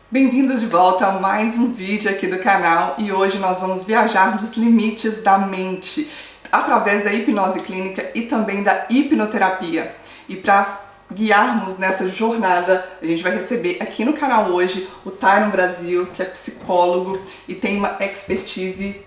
Bem-vindos de volta a mais um vídeo aqui do canal e hoje nós vamos viajar nos limites da mente através da hipnose clínica e também da hipnoterapia. E para guiarmos nessa jornada, a gente vai receber aqui no canal hoje o Tyron Brasil, que é psicólogo e tem uma expertise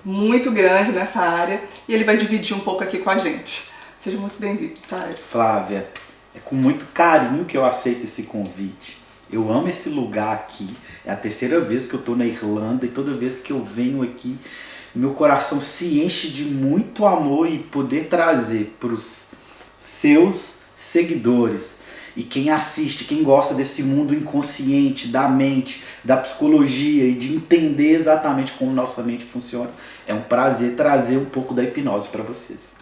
muito grande nessa área, e ele vai dividir um pouco aqui com a gente. Seja muito bem-vindo, Tyron. Flávia, é com muito carinho que eu aceito esse convite. Eu amo esse lugar aqui, é a terceira vez que eu estou na Irlanda e toda vez que eu venho aqui, meu coração se enche de muito amor e poder trazer para os seus seguidores e quem assiste, quem gosta desse mundo inconsciente, da mente, da psicologia e de entender exatamente como nossa mente funciona. É um prazer trazer um pouco da hipnose para vocês.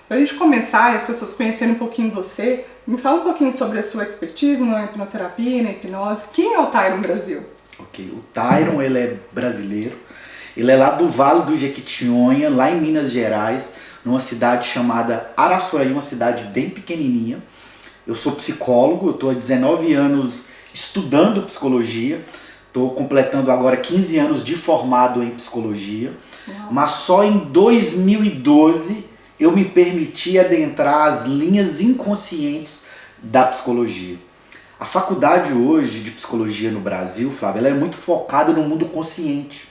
Para a gente começar e as pessoas conhecerem um pouquinho você, me fala um pouquinho sobre a sua expertise na hipnoterapia, na hipnose. Quem é o Tyron Brasil? Ok, o Tyron ele é brasileiro, ele é lá do Vale do Jequitinhonha, lá em Minas Gerais, numa cidade chamada Araçuaí, uma cidade bem pequenininha. Eu sou psicólogo, eu estou há 19 anos estudando psicologia, estou completando agora 15 anos de formado em psicologia, mas só em 2012 eu me permiti adentrar as linhas inconscientes da psicologia. A faculdade hoje de psicologia no Brasil, Flávia, ela é muito focada no mundo consciente.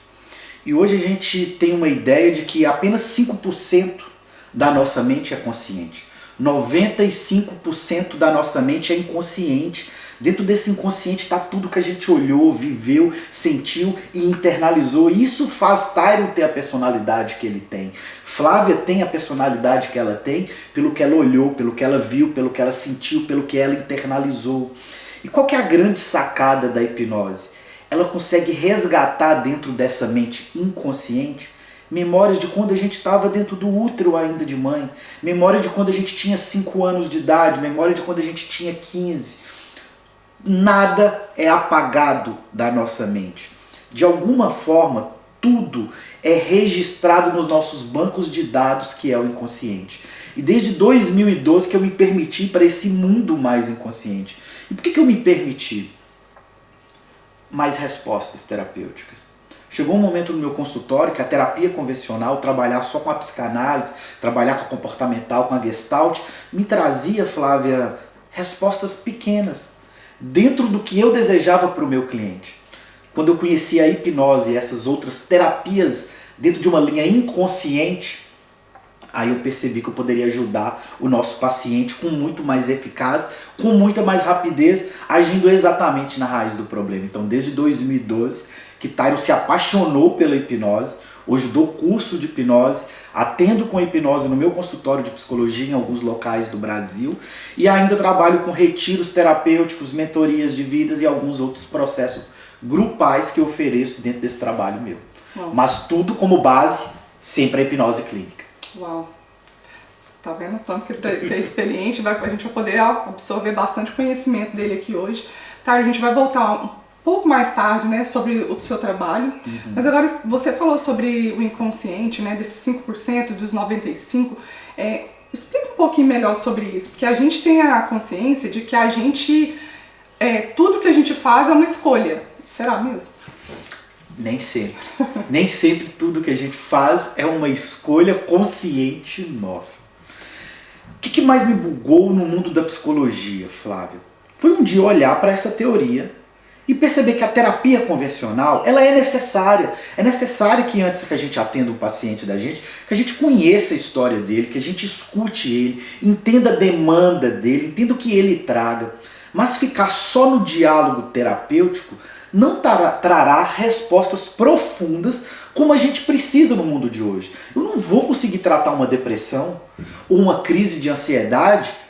E hoje a gente tem uma ideia de que apenas 5% da nossa mente é consciente. 95% da nossa mente é inconsciente. Dentro desse inconsciente está tudo que a gente olhou, viveu, sentiu e internalizou. Isso faz Tyron ter a personalidade que ele tem. Flávia tem a personalidade que ela tem pelo que ela olhou, pelo que ela viu, pelo que ela sentiu, pelo que ela internalizou. E qual que é a grande sacada da hipnose? Ela consegue resgatar dentro dessa mente inconsciente memórias de quando a gente estava dentro do útero ainda de mãe, memória de quando a gente tinha 5 anos de idade, memória de quando a gente tinha 15. Nada é apagado da nossa mente. De alguma forma, tudo é registrado nos nossos bancos de dados, que é o inconsciente. E desde 2012 que eu me permiti para esse mundo mais inconsciente. E por que eu me permiti? Mais respostas terapêuticas. Chegou um momento no meu consultório que a terapia convencional, trabalhar só com a psicanálise, trabalhar com a comportamental, com a gestalt, me trazia, Flávia, respostas pequenas, dentro do que eu desejava para o meu cliente. Quando eu conheci a hipnose e essas outras terapias dentro de uma linha inconsciente, aí eu percebi que eu poderia ajudar o nosso paciente com muito mais eficácia, com muita mais rapidez, agindo exatamente na raiz do problema. Então, desde 2012, que Tyron se apaixonou pela hipnose. Hoje dou curso de hipnose, atendo com hipnose no meu consultório de psicologia em alguns locais do Brasil e ainda trabalho com retiros terapêuticos, mentorias de vidas e alguns outros processos grupais que eu ofereço dentro desse trabalho meu. Nossa. Mas tudo como base, sempre a hipnose clínica. Uau! Você tá vendo o tanto que ele é experiente, a gente vai poder absorver bastante conhecimento dele aqui hoje. Tá, a gente vai voltar um pouco mais tarde, né, sobre o seu trabalho, mas agora você falou sobre o inconsciente, né, desses 5%, dos 95%, explica um pouquinho melhor sobre isso, porque a gente tem a consciência de que a gente, tudo que a gente faz é uma escolha, será mesmo? Nem sempre. Nem sempre tudo que a gente faz é uma escolha consciente nossa. O que mais me bugou no mundo da psicologia, Flávia? Foi um dia olhar para essa teoria e perceber que a terapia convencional, ela é necessária. É necessário que antes que a gente atenda um paciente da gente, que a gente conheça a história dele, que a gente escute ele, entenda a demanda dele, entenda o que ele traga. Mas ficar só no diálogo terapêutico não trará respostas profundas como a gente precisa no mundo de hoje. Eu não vou conseguir tratar uma depressão ou uma crise de ansiedade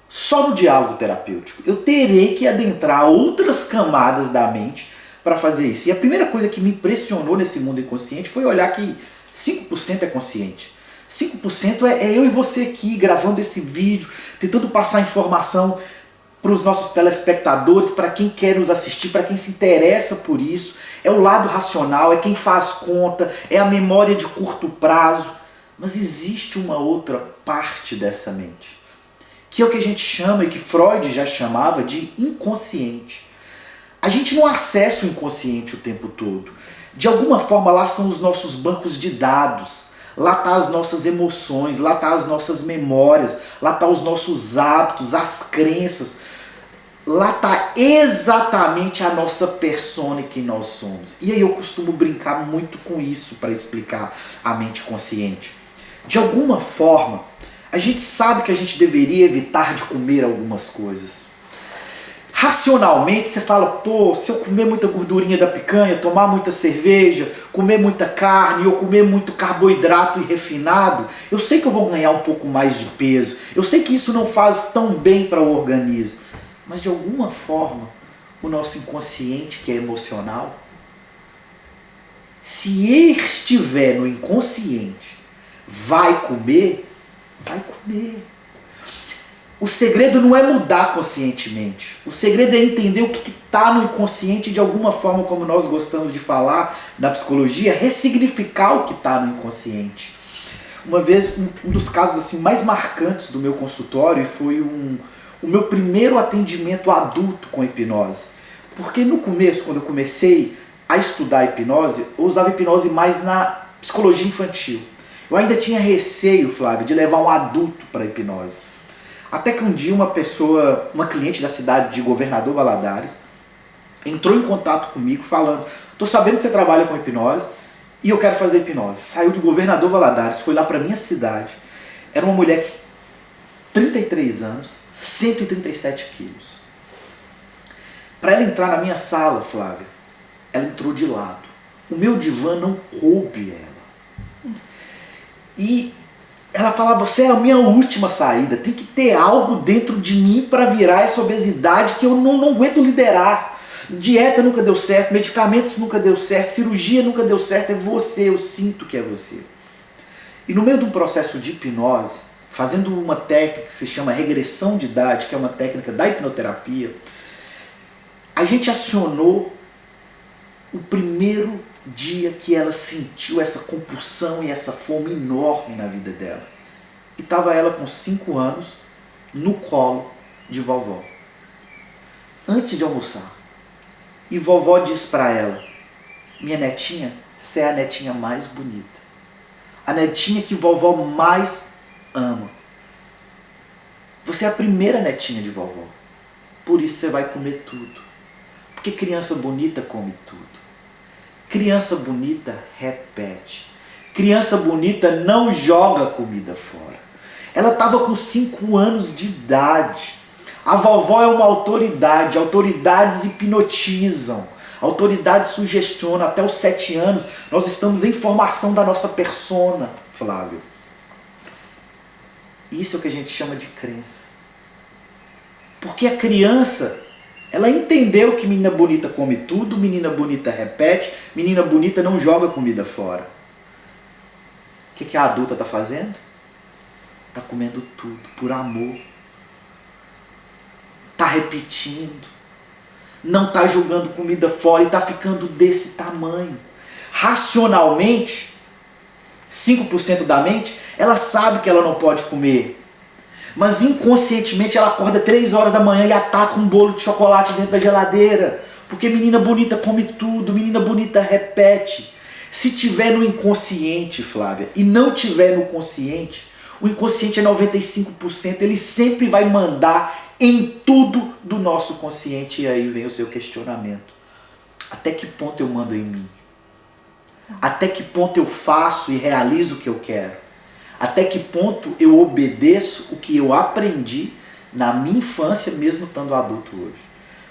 só no diálogo terapêutico. Eu terei que adentrar outras camadas da mente para fazer isso. E a primeira coisa que me impressionou nesse mundo inconsciente foi olhar que 5% é consciente. 5% é eu e você aqui gravando esse vídeo, tentando passar informação para os nossos telespectadores, para quem quer nos assistir, para quem se interessa por isso. É o lado racional, é quem faz conta, é a memória de curto prazo. Mas existe uma outra parte dessa mente, que é o que a gente chama e que Freud já chamava de inconsciente. A gente não acessa o inconsciente o tempo todo. De alguma forma lá são os nossos bancos de dados, lá tá as nossas emoções, lá tá as nossas memórias, lá tá os nossos hábitos, as crenças. Lá tá exatamente a nossa persona e quem nós somos. E aí eu costumo brincar muito com isso para explicar a mente consciente. De alguma forma, a gente sabe que a gente deveria evitar de comer algumas coisas. Racionalmente você fala, pô, se eu comer muita gordurinha da picanha, tomar muita cerveja, comer muita carne ou comer muito carboidrato e refinado, eu sei que eu vou ganhar um pouco mais de peso. Eu sei que isso não faz tão bem para o organismo. Mas de alguma forma, o nosso inconsciente, que é emocional, se ele estiver no inconsciente, vai comer, vai comer. O segredo não é mudar conscientemente. O segredo é entender o que está no inconsciente, de alguma forma, como nós gostamos de falar na psicologia, ressignificar o que está no inconsciente. Uma vez, um dos casos assim, mais marcantes do meu consultório foi o meu primeiro atendimento adulto com hipnose. Porque no começo, quando eu comecei a estudar hipnose, eu usava hipnose mais na psicologia infantil. Eu ainda tinha receio, Flávio, de levar um adulto para a hipnose. Até que um dia uma cliente da cidade de Governador Valadares, entrou em contato comigo falando, tô sabendo que você trabalha com hipnose e eu quero fazer hipnose. Saiu de Governador Valadares, foi lá para minha cidade. Era uma mulher que 33 anos, 137 quilos. Para ela entrar na minha sala, Flávia, ela entrou de lado. O meu divã não coube ela. E ela falava, você é a minha última saída, tem que ter algo dentro de mim para virar essa obesidade que eu não aguento liderar. Dieta nunca deu certo, medicamentos nunca deu certo, cirurgia nunca deu certo, é você, eu sinto que é você. E no meio de um processo de hipnose, fazendo uma técnica que se chama regressão de idade, que é uma técnica da hipnoterapia, a gente acionou o primeiro dia que ela sentiu essa compulsão e essa fome enorme na vida dela. E estava ela com 5 anos no colo de vovó, antes de almoçar. E vovó diz para ela, minha netinha, você é a netinha mais bonita. A netinha que vovó mais ama. Você é a primeira netinha de vovó. Por isso você vai comer tudo. Porque criança bonita come tudo. Criança bonita repete. Criança bonita não joga comida fora. Ela estava com 5 anos de idade. A vovó é uma autoridade. Autoridades hipnotizam. Autoridades sugestionam. Até os 7 anos nós estamos em formação da nossa persona, Flávio. Isso é o que a gente chama de crença. Porque a criança, ela entendeu que menina bonita come tudo, menina bonita repete, menina bonita não joga comida fora. O que a adulta está fazendo? Está comendo tudo, por amor. Está repetindo. Não está jogando comida fora e está ficando desse tamanho. Racionalmente, 5% da mente, ela sabe que ela não pode comer. Mas inconscientemente ela acorda 3 horas da manhã e ataca um bolo de chocolate dentro da geladeira. Porque menina bonita come tudo, menina bonita repete. Se tiver no inconsciente, Flávia, e não tiver no consciente, o inconsciente é 95%, ele sempre vai mandar em tudo do nosso consciente. E aí vem o seu questionamento. Até que ponto eu mando em mim? Até que ponto eu faço e realizo o que eu quero? Até que ponto eu obedeço o que eu aprendi na minha infância, mesmo estando adulto hoje?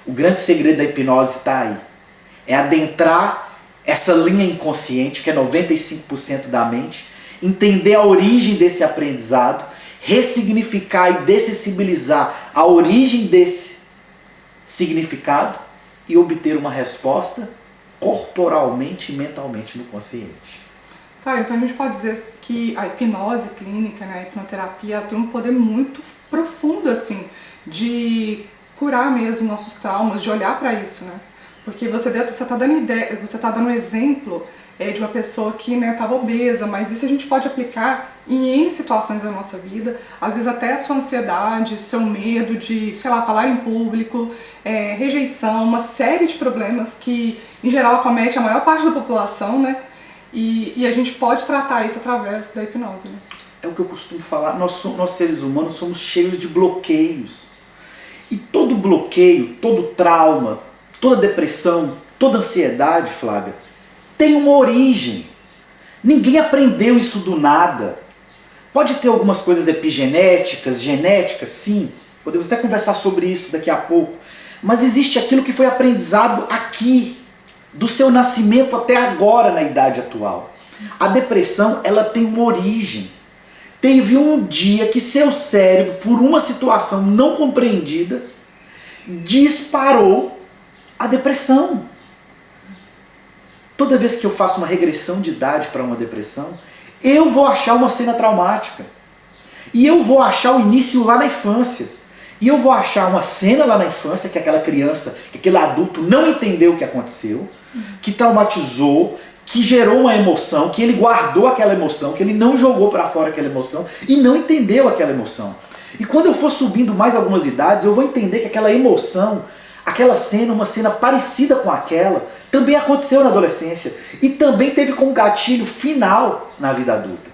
O grande segredo da hipnose está aí. É adentrar essa linha inconsciente, que é 95% da mente, entender a origem desse aprendizado, ressignificar e dessensibilizar a origem desse significado e obter uma resposta corporalmente e mentalmente no consciente. Tá, então a gente pode dizer que a hipnose clínica, né, a hipnoterapia, tem um poder muito profundo, assim, de curar mesmo nossos traumas, de olhar para isso, né? Porque você está dando ideia, você está dando um exemplo de uma pessoa que estava obesa, mas isso a gente pode aplicar em N situações da nossa vida, às vezes até a sua ansiedade, seu medo de, sei lá, falar em público, rejeição, uma série de problemas que em geral acomete a maior parte da população, né? E a gente pode tratar isso através da hipnose, né? É o que eu costumo falar, nós seres humanos somos cheios de bloqueios. E todo bloqueio, todo trauma, toda depressão, toda ansiedade, Flávia, tem uma origem. Ninguém aprendeu isso do nada. Pode ter algumas coisas epigenéticas, genéticas, sim. Podemos até conversar sobre isso daqui a pouco. Mas existe aquilo que foi aprendizado aqui, do seu nascimento até agora na idade atual. A depressão, ela tem uma origem. Teve um dia que seu cérebro, por uma situação não compreendida, disparou a depressão. Toda vez que eu faço uma regressão de idade para uma depressão, eu vou achar uma cena traumática. E eu vou achar o início lá na infância. E eu vou achar uma cena lá na infância que aquela criança, que aquele adulto não entendeu o que aconteceu, que traumatizou, que gerou uma emoção, que ele guardou aquela emoção, que ele não jogou para fora aquela emoção e não entendeu aquela emoção. E quando eu for subindo mais algumas idades, eu vou entender que aquela emoção, aquela cena, uma cena parecida com aquela, também aconteceu na adolescência e também teve como gatilho final na vida adulta.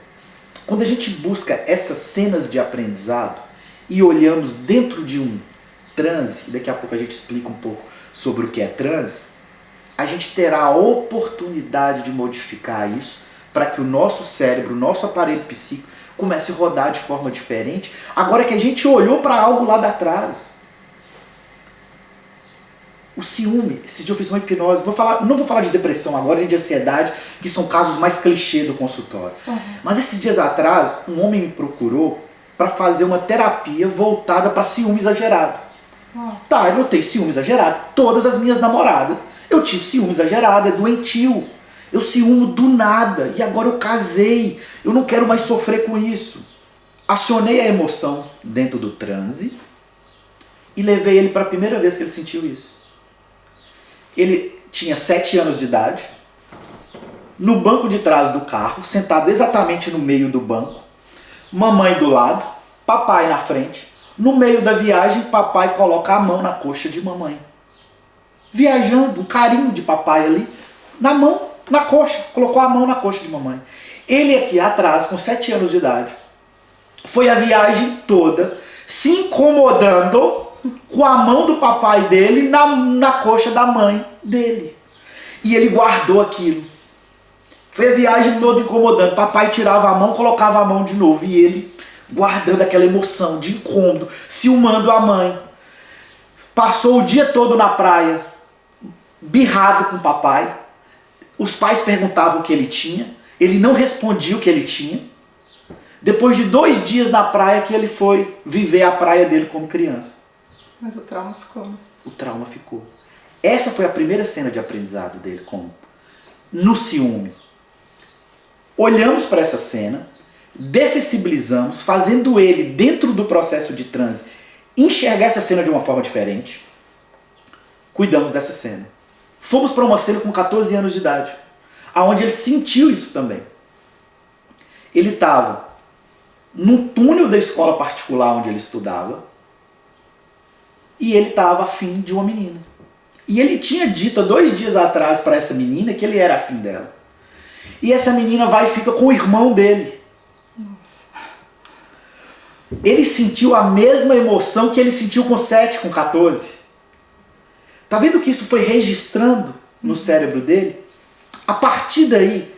Quando a gente busca essas cenas de aprendizado e olhamos dentro de um transe, e daqui a pouco a gente explica um pouco sobre o que é transe, a gente terá a oportunidade de modificar isso para que o nosso cérebro, o nosso aparelho psíquico comece a rodar de forma diferente, agora que a gente olhou para algo lá de trás. O ciúme, esse dia eu fiz uma hipnose, não vou falar de depressão agora, nem de ansiedade, que são casos mais clichê do consultório. Mas esses dias atrás, um homem me procurou para fazer uma terapia voltada para ciúme exagerado. Tá, eu tenho ciúme exagerado. Todas as minhas namoradas, eu tive ciúme exagerado, é doentio. Eu ciúmo do nada, e agora eu casei, eu não quero mais sofrer com isso. Acionei a emoção dentro do transe e levei ele para a primeira vez que ele sentiu isso. Ele tinha 7 anos de idade, no banco de trás do carro, sentado exatamente no meio do banco, mamãe do lado, papai na frente. No meio da viagem, papai coloca a mão na coxa de mamãe. Viajando, um carinho de papai ali, na mão, na coxa, colocou a mão na coxa de mamãe. Ele aqui atrás, com 7 anos de idade, foi a viagem toda se incomodando com a mão do papai dele na coxa da mãe dele. E ele guardou aquilo. Foi a viagem toda incomodando. Papai tirava a mão, colocava a mão de novo. E ele guardando aquela emoção de incômodo, ciumando a mãe. Passou o dia todo na praia, birrado com o papai. Os pais perguntavam o que ele tinha. Ele não respondia o que ele tinha. Depois de 2 dias na praia que ele foi viver a praia dele como criança. Mas o trauma ficou. O trauma ficou. Essa foi a primeira cena de aprendizado dele, como no ciúme. Olhamos para essa cena, dessensibilizamos, fazendo ele, dentro do processo de transe, enxergar essa cena de uma forma diferente. Cuidamos dessa cena. Fomos para uma cena com 14 anos de idade, aonde ele sentiu isso também. Ele estava num túnel da escola particular onde ele estudava, e ele estava afim de uma menina. E ele tinha dito há 2 dias atrás para essa menina que ele era afim dela. E essa menina vai e fica com o irmão dele. Nossa. Ele sentiu a mesma emoção que ele sentiu com 7, com 14. Tá vendo que isso foi registrando no cérebro dele? A partir daí,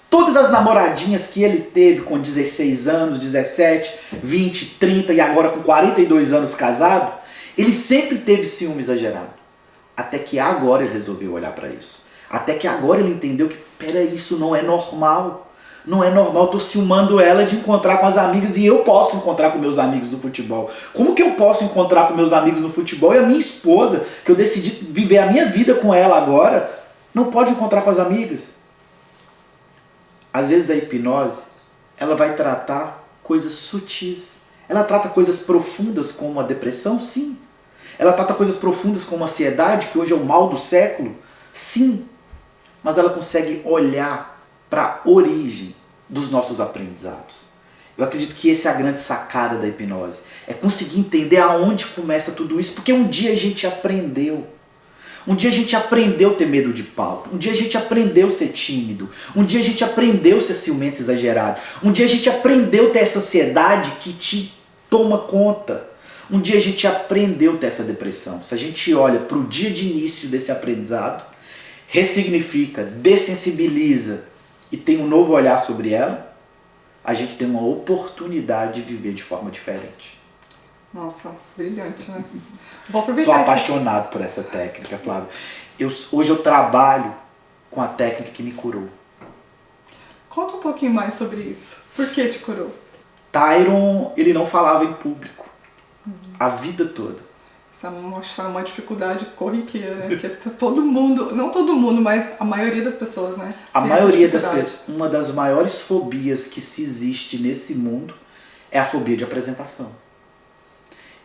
todas as namoradinhas que ele teve com 16 anos, 17, 20, 30 e agora com 42 anos casado, ele sempre teve ciúme exagerado. Até que agora ele resolveu olhar para isso. Até que agora ele entendeu que, peraí, isso não é normal. Não é normal, eu tô ciumando ela de encontrar com as amigas e eu posso encontrar com meus amigos no futebol. Como que eu posso encontrar com meus amigos no futebol e a minha esposa, que eu decidi viver a minha vida com ela agora, não pode encontrar com as amigas? Às vezes a hipnose, ela vai tratar coisas sutis. Ela trata coisas profundas como a depressão, sim. Ela trata coisas profundas como ansiedade, que hoje é o mal do século? Sim, mas ela consegue olhar para a origem dos nossos aprendizados. Eu acredito que essa é a grande sacada da hipnose. É conseguir entender aonde começa tudo isso, porque um dia a gente aprendeu. Um dia a gente aprendeu a ter medo de palco. Um dia a gente aprendeu a ser tímido. Um dia a gente aprendeu a ser ciumento exagerado. Um dia a gente aprendeu a ter essa ansiedade que te toma conta. Um dia a gente aprendeu a ter essa depressão. Se a gente olha para o dia de início desse aprendizado, ressignifica, dessensibiliza e tem um novo olhar sobre ela, a gente tem uma oportunidade de viver de forma diferente. Nossa, brilhante, né? Vou aproveitar. Sou apaixonado por essa técnica, Flávia. Hoje eu trabalho com a técnica que me curou. Conta um pouquinho mais sobre isso. Por que te curou? Tyron, ele não falava em público. A vida toda. Isso é uma dificuldade corriqueira, né? Porque todo mundo, não todo mundo, mas a maioria das pessoas, né? A maioria das pessoas, uma das maiores fobias que se existe nesse mundo é a fobia de apresentação.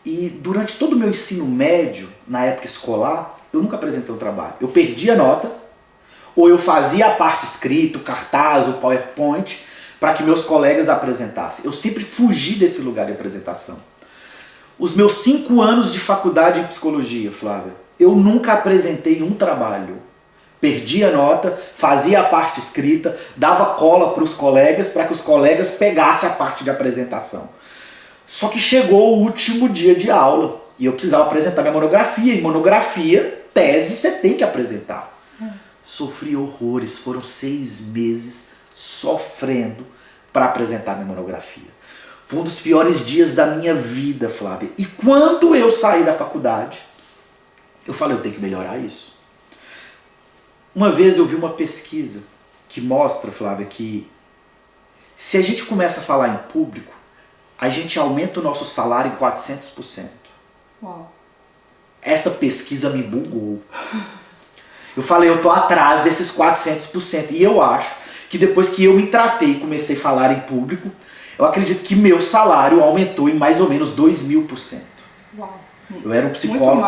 E durante todo o meu ensino médio, na época escolar, eu nunca apresentei um trabalho. Eu perdia a nota, ou eu fazia a parte escrita, o cartaz, o PowerPoint, para que meus colegas apresentassem. Eu sempre fugi desse lugar de apresentação. Os meus 5 anos de faculdade em psicologia, Flávia, eu nunca apresentei um trabalho. Perdia a nota, fazia a parte escrita, dava cola para os colegas, para que os colegas pegassem a parte de apresentação. Só que chegou o último dia de aula e eu precisava apresentar minha monografia. E monografia, tese, você tem que apresentar. Sofri horrores, foram 6 meses sofrendo para apresentar minha monografia. Foi um dos piores dias da minha vida, Flávia. E quando eu saí da faculdade, eu falei, eu tenho que melhorar isso. Uma vez eu vi uma pesquisa que mostra, Flávia, que se a gente começa a falar em público, a gente aumenta o nosso salário em 400%. Uau. Essa pesquisa me bugou. Eu falei, eu tô atrás desses 400%. E eu acho que depois que eu me tratei e comecei a falar em público, eu acredito que meu salário aumentou em mais ou menos 2.000%. Uau. Eu era um psicólogo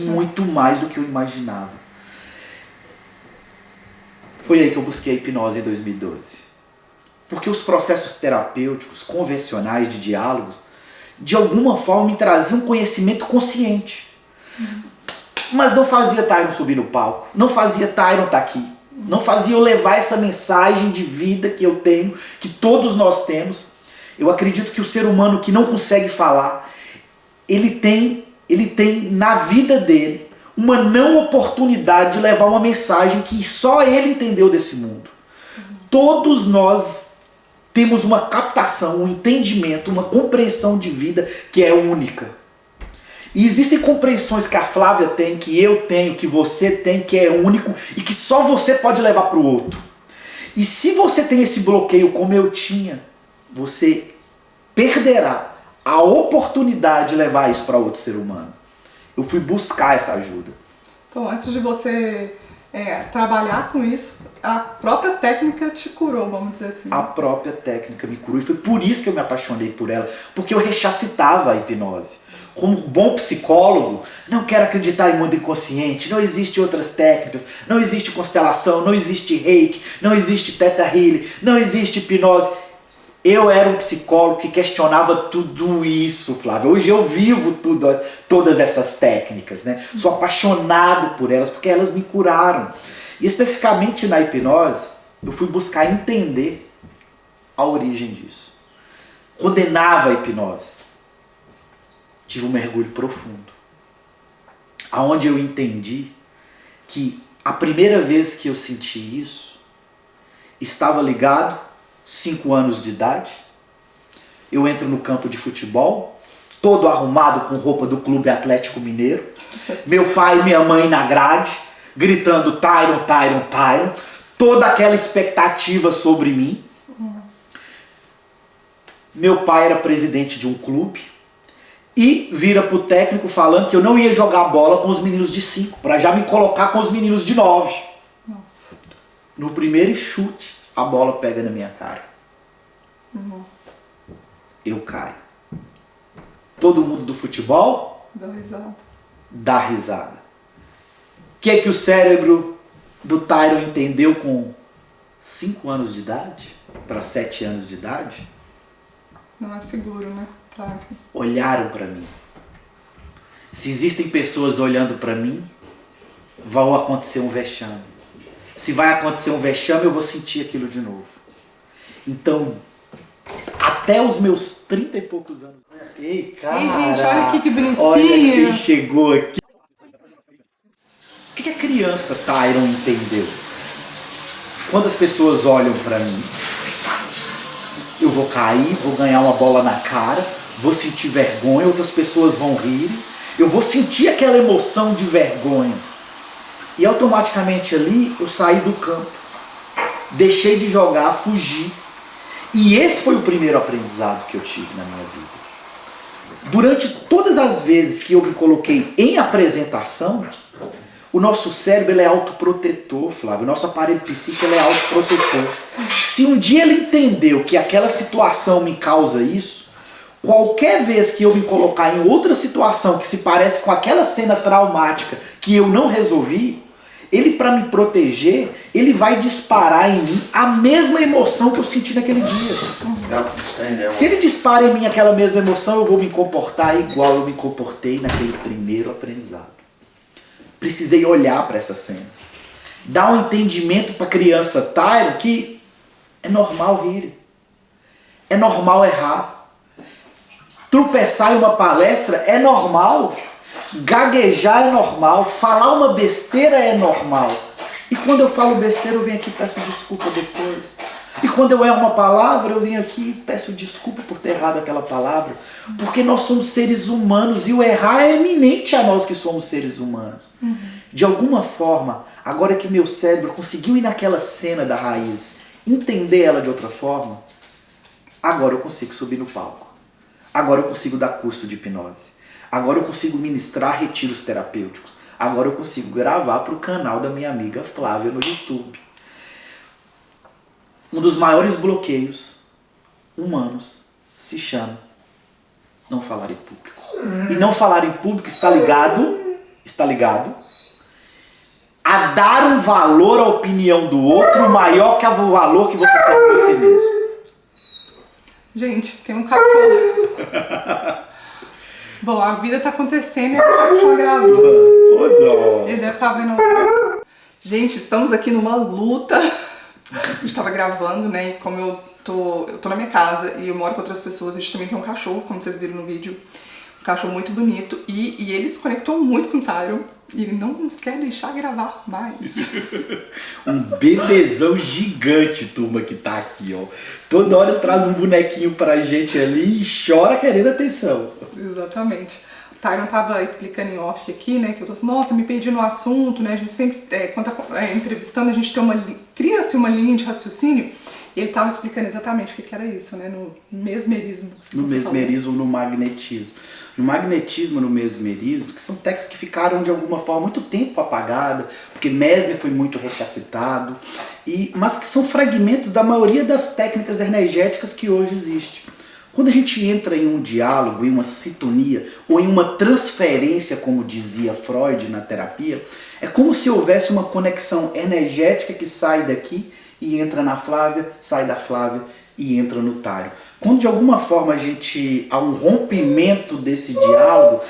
Muito mais do que eu imaginava. Foi aí que eu busquei a hipnose em 2012. Porque os processos terapêuticos convencionais de diálogos, de alguma forma me traziam conhecimento consciente. Mas não fazia Tyron subir no palco, não fazia Tyron estar aqui, não fazia eu levar essa mensagem de vida que eu tenho, que todos nós temos. Eu acredito que o ser humano que não consegue falar, ele tem na vida dele uma não oportunidade de levar uma mensagem que só ele entendeu desse mundo. Todos nós temos uma captação, um entendimento, uma compreensão de vida que é única. E existem compreensões que a Flávia tem, que eu tenho, que você tem, que é único e que só você pode levar para o outro. E se você tem esse bloqueio como eu tinha, você perderá a oportunidade de levar isso para outro ser humano. Eu fui buscar essa ajuda. Então, antes de você trabalhar com isso, a própria técnica te curou, vamos dizer assim. A própria técnica me curou e foi por isso que eu me apaixonei por ela, porque eu rechacitava a hipnose. Como bom psicólogo, não quero acreditar em mundo inconsciente, não existe outras técnicas, não existe constelação, não existe reiki, não existe theta healing, não existe hipnose. Eu era um psicólogo que questionava tudo isso, Flávia. Hoje eu vivo todas essas técnicas, né? Sou apaixonado por elas porque elas me curaram. E especificamente na hipnose, eu fui buscar entender a origem disso. Condenava a hipnose. Tive um mergulho profundo, aonde eu entendi que a primeira vez que eu senti isso, estava ligado, 5 anos de idade, eu entro no campo de futebol, todo arrumado com roupa do Clube Atlético Mineiro, meu pai e minha mãe na grade, gritando Tyron, Tyron, Tyron, toda aquela expectativa sobre mim. Meu pai era presidente de um clube, e vira pro técnico falando que eu não ia jogar bola com os meninos de 5, para já me colocar com os meninos de 9. Nossa. No primeiro chute, a bola pega na minha cara. Eu caio. Todo mundo do futebol Dá risada. dar risada. O que é que o cérebro do Tyron entendeu com 5 anos de idade para 7 anos de idade? Não é seguro, né? Claro. Olharam para mim. Se existem pessoas olhando para mim, vai acontecer um vexame. Se vai acontecer um vexame, eu vou sentir aquilo de novo. Então, até os meus 30 e poucos anos. Ei, cara! Ei, gente, olha aqui que bonitinho! Olha quem chegou aqui. O que a criança Tyron entendeu? Quando as pessoas olham para mim, eu vou cair, vou ganhar uma bola na cara, vou sentir vergonha, outras pessoas vão rir, eu vou sentir aquela emoção de vergonha. E automaticamente ali eu saí do campo, deixei de jogar, fugi. E esse foi o primeiro aprendizado que eu tive na minha vida. Durante todas as vezes que eu me coloquei em apresentação, o nosso cérebro ele é autoprotetor, Flávio. O nosso aparelho psíquico ele é autoprotetor. Se um dia ele entendeu que aquela situação me causa isso, qualquer vez que eu me colocar em outra situação que se parece com aquela cena traumática que eu não resolvi, ele, para me proteger, ele vai disparar em mim a mesma emoção que eu senti naquele dia. Se ele dispara em mim aquela mesma emoção, eu vou me comportar igual eu me comportei naquele primeiro aprendizado. Precisei olhar para essa cena. Dar um entendimento para a criança Tyron que é normal rir. É normal errar. Tropeçar em uma palestra é normal. Gaguejar é normal. Falar uma besteira é normal. E quando eu falo besteira, eu venho aqui e peço desculpa depois. E quando eu erro uma palavra, eu venho aqui e peço desculpa por ter errado aquela palavra. Porque nós somos seres humanos e o errar é eminente a nós que somos seres humanos. De alguma forma, agora que meu cérebro conseguiu ir naquela cena da raiz, entender ela de outra forma, agora eu consigo subir no palco. Agora eu consigo dar curso de hipnose. Agora eu consigo ministrar retiros terapêuticos. Agora eu consigo gravar para o canal da minha amiga Flávia no YouTube. Um dos maiores bloqueios humanos se chama não falar em público. E não falar em público está ligado a dar um valor à opinião do outro maior que o valor que você tem em você mesmo. Gente, tem um cachorro. Bom, a vida tá acontecendo e a cachorro gravou. Ele deve estar vendo. Gente, estamos aqui numa luta. A gente tava gravando, né? E como eu tô na minha casa e eu moro com outras pessoas, a gente também tem um cachorro, como vocês viram no vídeo. Um cachorro muito bonito. E ele se conectou muito com o Tyron. E ele não nos quer deixar gravar mais. Um bebezão gigante, turma, que tá aqui, ó. Toda hora ele traz um bonequinho pra gente ali e chora querendo atenção. Exatamente. O Tyron tava explicando em off aqui, né, que eu tô assim, nossa, me perdi no assunto, né, a gente sempre, quando tá entrevistando, a gente tem cria-se uma linha de raciocínio, e ele tava explicando exatamente o que era isso, né, no mesmerismo. No mesmerismo, no magnetismo. No magnetismo, no mesmerismo, que são técnicas que ficaram de alguma forma muito tempo apagadas, porque Mesmer foi muito rechacitado, mas que são fragmentos da maioria das técnicas energéticas que hoje existem. Quando a gente entra em um diálogo, em uma sintonia, ou em uma transferência, como dizia Freud na terapia, é como se houvesse uma conexão energética que sai daqui e entra na Flávia, sai da Flávia e entra no Tyron. Quando de alguma forma há um rompimento desse diálogo,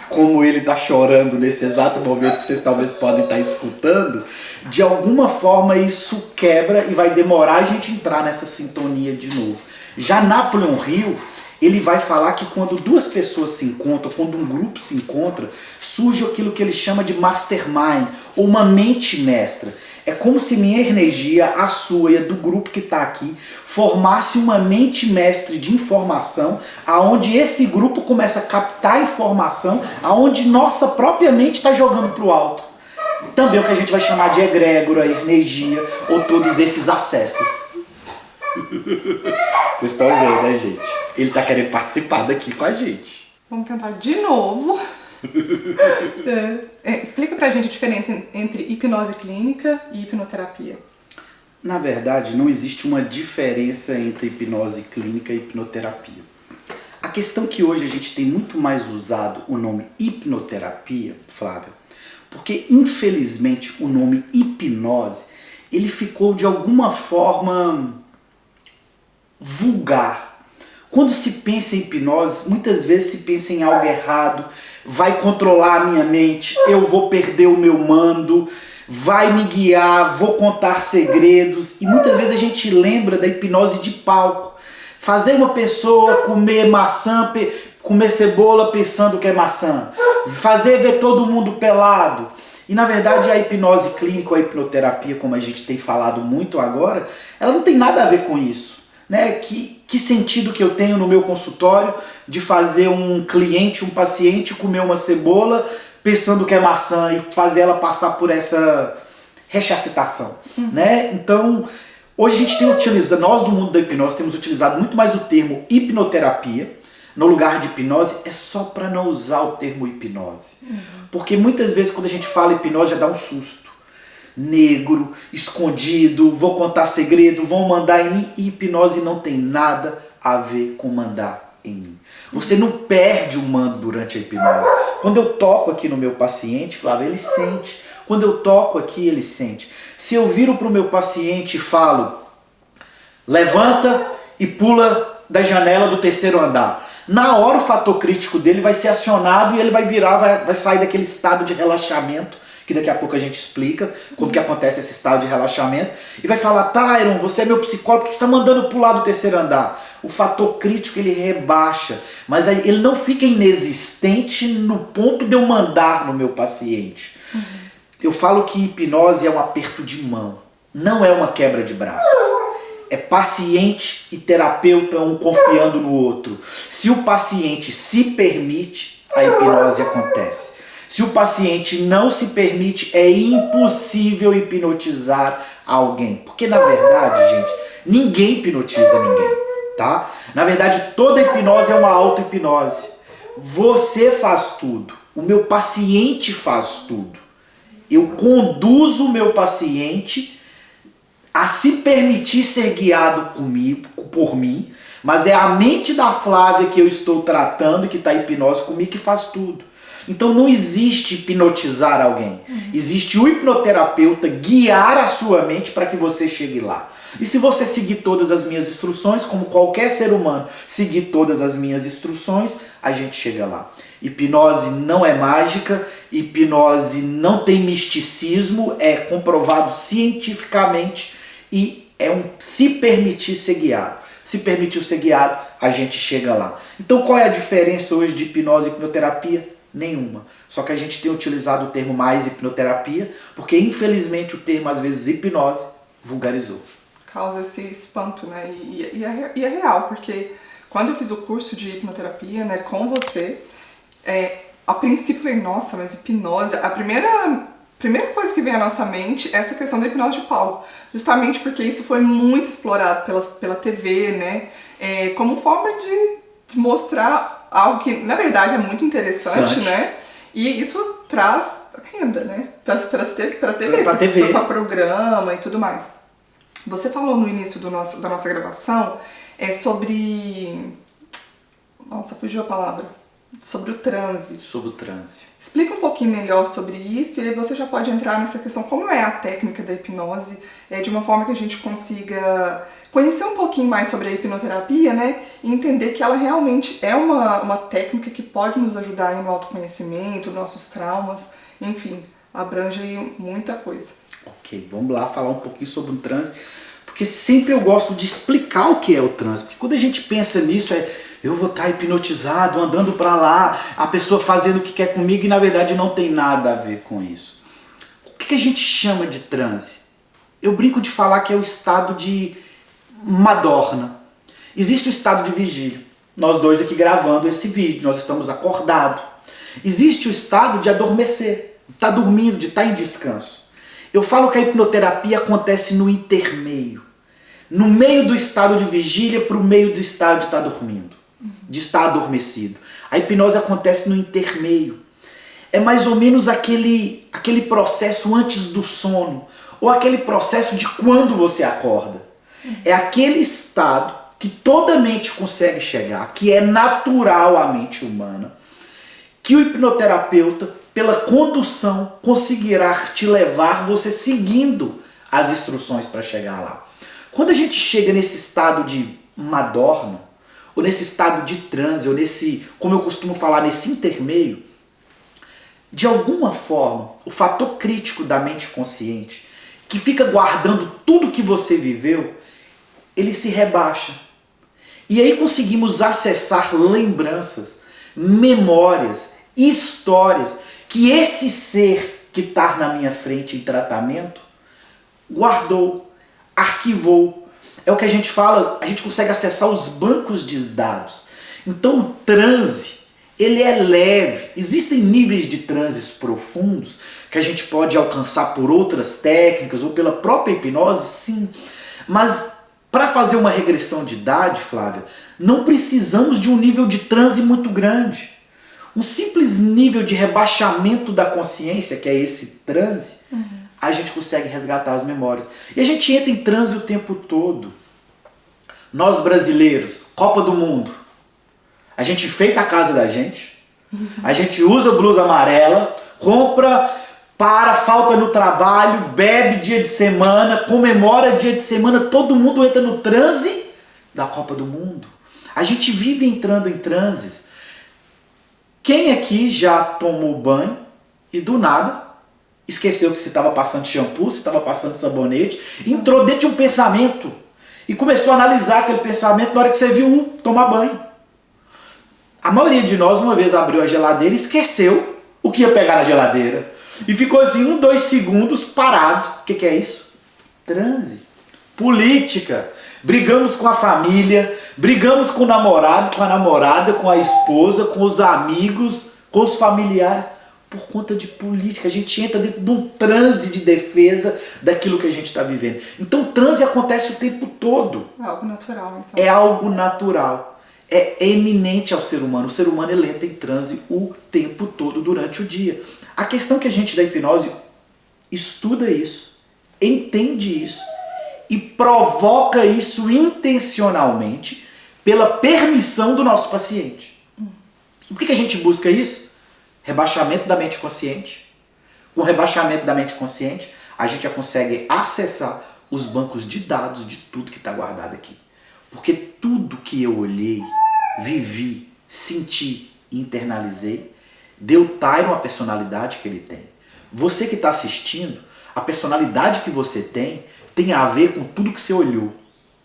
como ele está chorando nesse exato momento que vocês talvez podem estar escutando, de alguma forma isso quebra e vai demorar a gente entrar nessa sintonia de novo. Já Napoleon Hill, ele vai falar que quando duas pessoas se encontram, quando um grupo se encontra, surge aquilo que ele chama de mastermind, ou uma mente mestra. É como se minha energia, a sua e a do grupo que está aqui, formasse uma mente mestre de informação, aonde esse grupo começa a captar informação, aonde nossa própria mente está jogando para o alto. Também o que a gente vai chamar de egrégora, energia, ou todos esses acessos. Vocês estão vendo, né, gente? Ele está querendo participar daqui com a gente. Vamos tentar de novo. Explica pra gente a diferença entre hipnose clínica e hipnoterapia. Na verdade, não existe uma diferença entre hipnose clínica e hipnoterapia. A questão é que hoje a gente tem muito mais usado o nome hipnoterapia, Flávia, porque infelizmente o nome hipnose, ele ficou de alguma forma vulgar. Quando se pensa em hipnose, muitas vezes se pensa em algo errado, vai controlar a minha mente, eu vou perder o meu mando, vai me guiar, vou contar segredos. E muitas vezes a gente lembra da hipnose de palco. Fazer uma pessoa comer maçã, comer cebola pensando que é maçã. Fazer ver todo mundo pelado. E na verdade a hipnose clínica, a hipnoterapia, como a gente tem falado muito agora, ela não tem nada a ver com isso. Né? Que sentido que eu tenho no meu consultório de fazer um cliente, um paciente comer uma cebola pensando que é maçã e fazer ela passar por essa rechaçitação, né? Então, hoje a gente tem utilizado, nós do mundo da hipnose temos utilizado muito mais o termo hipnoterapia no lugar de hipnose, é só para não usar o termo hipnose. Porque muitas vezes quando a gente fala hipnose já dá um susto. Negro, escondido, vou contar segredo, vão mandar em mim. E hipnose não tem nada a ver com mandar em mim. Você não perde o mando durante a hipnose. Quando eu toco aqui no meu paciente, Flávio, ele sente. Quando eu toco aqui, ele sente. Se eu viro para o meu paciente e falo, levanta e pula da janela do 3º andar. Na hora o fator crítico dele vai ser acionado e ele vai virar, vai sair daquele estado de relaxamento, que daqui a pouco a gente explica como que acontece esse estado de relaxamento, e vai falar, Tyron, você é meu psicólogo, por que você está mandando pular do 3º andar? O fator crítico ele rebaixa, mas aí ele não fica inexistente no ponto de eu mandar no meu paciente. Eu falo que hipnose é um aperto de mão, não é uma quebra de braços. É paciente e terapeuta um confiando no outro. Se o paciente se permite, a hipnose acontece. Se o paciente não se permite, é impossível hipnotizar alguém. Porque na verdade, gente, ninguém hipnotiza ninguém, tá? Na verdade, toda hipnose é uma auto-hipnose. Você faz tudo. O meu paciente faz tudo. Eu conduzo o meu paciente a se permitir ser guiado por mim, mas é a mente da Flávia que eu estou tratando, que está em hipnose comigo, que faz tudo. Então não existe hipnotizar alguém. Existe o hipnoterapeuta guiar a sua mente para que você chegue lá. E se você seguir todas as minhas instruções, como qualquer ser humano seguir todas as minhas instruções, a gente chega lá. Hipnose não é mágica, hipnose não tem misticismo, é comprovado cientificamente e é um se permitir ser guiado. Se permitir ser guiado, a gente chega lá. Então qual é a diferença hoje de hipnose e hipnoterapia? Nenhuma. Só que a gente tem utilizado o termo mais hipnoterapia, porque infelizmente o termo às vezes hipnose vulgarizou. Causa esse espanto, né? E é real, porque quando eu fiz o curso de hipnoterapia, né, com você, a princípio veio, nossa, mas hipnose, a primeira coisa que vem à nossa mente é essa questão da hipnose de palco, justamente porque isso foi muito explorado pela TV, né, como forma de mostrar algo que, na verdade, é muito interessante, né, e isso traz renda, né, para TV, para programa e tudo mais. Você falou no início da nossa gravação sobre... Nossa, fugiu a palavra. Sobre o transe. Sobre o transe. Explica um pouquinho melhor sobre isso e aí você já pode entrar nessa questão, como é a técnica da hipnose, de uma forma que a gente consiga conhecer um pouquinho mais sobre a hipnoterapia, né? E entender que ela realmente é uma técnica que pode nos ajudar aí no autoconhecimento, nossos traumas, enfim, abrange aí muita coisa. Ok, vamos lá falar um pouquinho sobre o transe, porque sempre eu gosto de explicar o que é o transe, porque quando a gente pensa nisso eu vou estar hipnotizado, andando para lá, a pessoa fazendo o que quer comigo e na verdade não tem nada a ver com isso. O que a gente chama de transe? Eu brinco de falar que é o estado de Madorna. Existe o estado de vigília. Nós dois aqui gravando esse vídeo, nós estamos acordados. Existe o estado de adormecer, de estar dormindo, de estar em descanso. Eu falo que a hipnoterapia acontece no intermeio. No meio do estado de vigília para o meio do estado de estar dormindo, de estar adormecido. A hipnose acontece no intermeio. É mais ou menos aquele processo antes do sono, ou aquele processo de quando você acorda. É aquele estado que toda mente consegue chegar, que é natural à mente humana, que o hipnoterapeuta, pela condução, conseguirá te levar você seguindo as instruções para chegar lá. Quando a gente chega nesse estado de madorna, ou nesse estado de transe, ou nesse, como eu costumo falar, nesse intermeio, de alguma forma, o fator crítico da mente consciente, que fica guardando tudo que você viveu, ele se rebaixa. E aí conseguimos acessar lembranças, memórias, histórias que esse ser que está na minha frente em tratamento guardou, arquivou. É o que a gente fala, a gente consegue acessar os bancos de dados. Então o transe, ele é leve. Existem níveis de transes profundos que a gente pode alcançar por outras técnicas ou pela própria hipnose, sim. Mas para fazer uma regressão de idade, Flávia, não precisamos de um nível de transe muito grande. Um simples nível de rebaixamento da consciência, que é esse transe, a gente consegue resgatar as memórias. E a gente entra em transe o tempo todo. Nós brasileiros, Copa do Mundo, a gente enfeita a casa da gente, a gente usa blusa amarela, compra, falta no trabalho, bebe dia de semana, comemora dia de semana, todo mundo entra no transe da Copa do Mundo. A gente vive entrando em transes. Quem aqui já tomou banho e do nada esqueceu que você estava passando shampoo, você estava passando sabonete, entrou dentro de um pensamento e começou a analisar aquele pensamento na hora que você viu tomar banho? A maioria de nós uma vez abriu a geladeira e esqueceu o que ia pegar na geladeira. E ficou assim 2 segundos parado. O que é isso? Transe. Política. Brigamos com a família, brigamos com o namorado, com a namorada, com a esposa, com os amigos, com os familiares, por conta de política. A gente entra dentro de um transe de defesa daquilo que a gente está vivendo. Então o transe acontece o tempo todo. É algo natural, então. É algo natural. É eminente ao ser humano. O ser humano ele entra em transe o tempo todo durante o dia. A questão que a gente da hipnose estuda isso, entende isso e provoca isso intencionalmente pela permissão do nosso paciente. Por que a gente busca isso? Rebaixamento da mente consciente. Com rebaixamento da mente consciente, a gente já consegue acessar os bancos de dados de tudo que está guardado aqui. Porque tudo que eu olhei, vivi, senti e internalizei, deu Tyron a personalidade que ele tem. Você que está assistindo, a personalidade que você tem a ver com tudo que você olhou.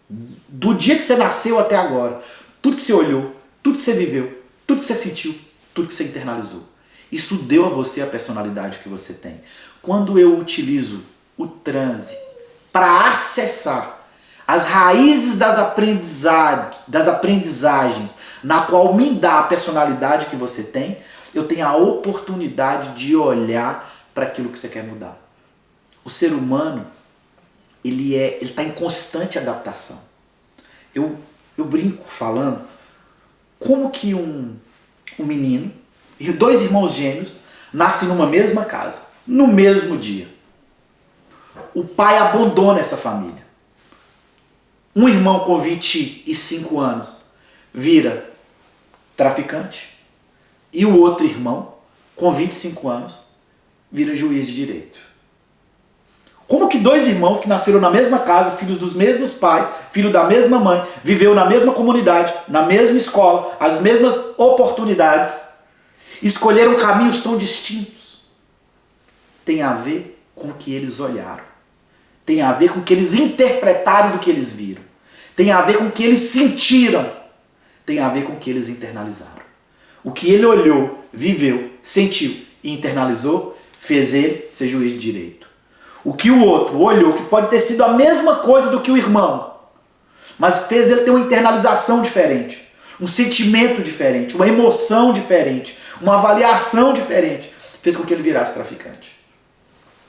Do dia que você nasceu até agora. Tudo que você olhou, tudo que você viveu, tudo que você sentiu, tudo que você internalizou. Isso deu a você a personalidade que você tem. Quando eu utilizo o transe para acessar as raízes das aprendizagens na qual me dá a personalidade que você tem, eu tenho a oportunidade de olhar para aquilo que você quer mudar. O ser humano, ele está em constante adaptação. Eu brinco falando como que um menino e 2 irmãos gêmeos nascem numa mesma casa, no mesmo dia. O pai abandona essa família. Um irmão com 25 anos vira traficante e o outro irmão com 25 anos vira juiz de direito. Como que 2 irmãos que nasceram na mesma casa, filhos dos mesmos pais, filho da mesma mãe, viveu na mesma comunidade, na mesma escola, as mesmas oportunidades, escolheram caminhos tão distintos? Tem a ver com o que eles olharam. Tem a ver com o que eles interpretaram do que eles viram. Tem a ver com o que eles sentiram. Tem a ver com o que eles internalizaram. O que ele olhou, viveu, sentiu e internalizou, fez ele ser juiz de direito. O que o outro olhou, que pode ter sido a mesma coisa do que o irmão, mas fez ele ter uma internalização diferente, um sentimento diferente, uma emoção diferente, uma avaliação diferente, fez com que ele virasse traficante.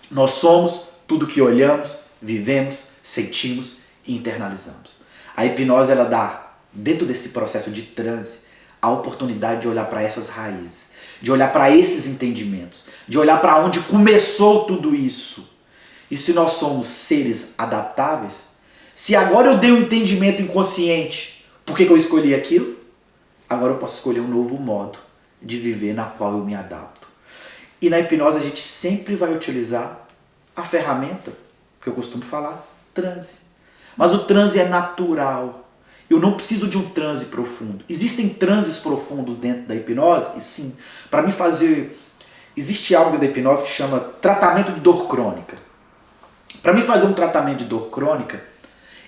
Nós somos tudo que olhamos, vivemos, sentimos e internalizamos. A hipnose, ela dá, dentro desse processo de transe, a oportunidade de olhar para essas raízes, de olhar para esses entendimentos, de olhar para onde começou tudo isso. E se nós somos seres adaptáveis, se agora eu dei um entendimento inconsciente Por que eu escolhi aquilo? Agora eu posso escolher um novo modo de viver na qual eu me adapto. E na hipnose a gente sempre vai utilizar a ferramenta que eu costumo falar, transe. Mas o transe é natural. Eu não preciso de um transe profundo. Existem transes profundos dentro da hipnose? E sim, para mim fazer... Existe algo da hipnose que chama tratamento de dor crônica. Para mim fazer um tratamento de dor crônica,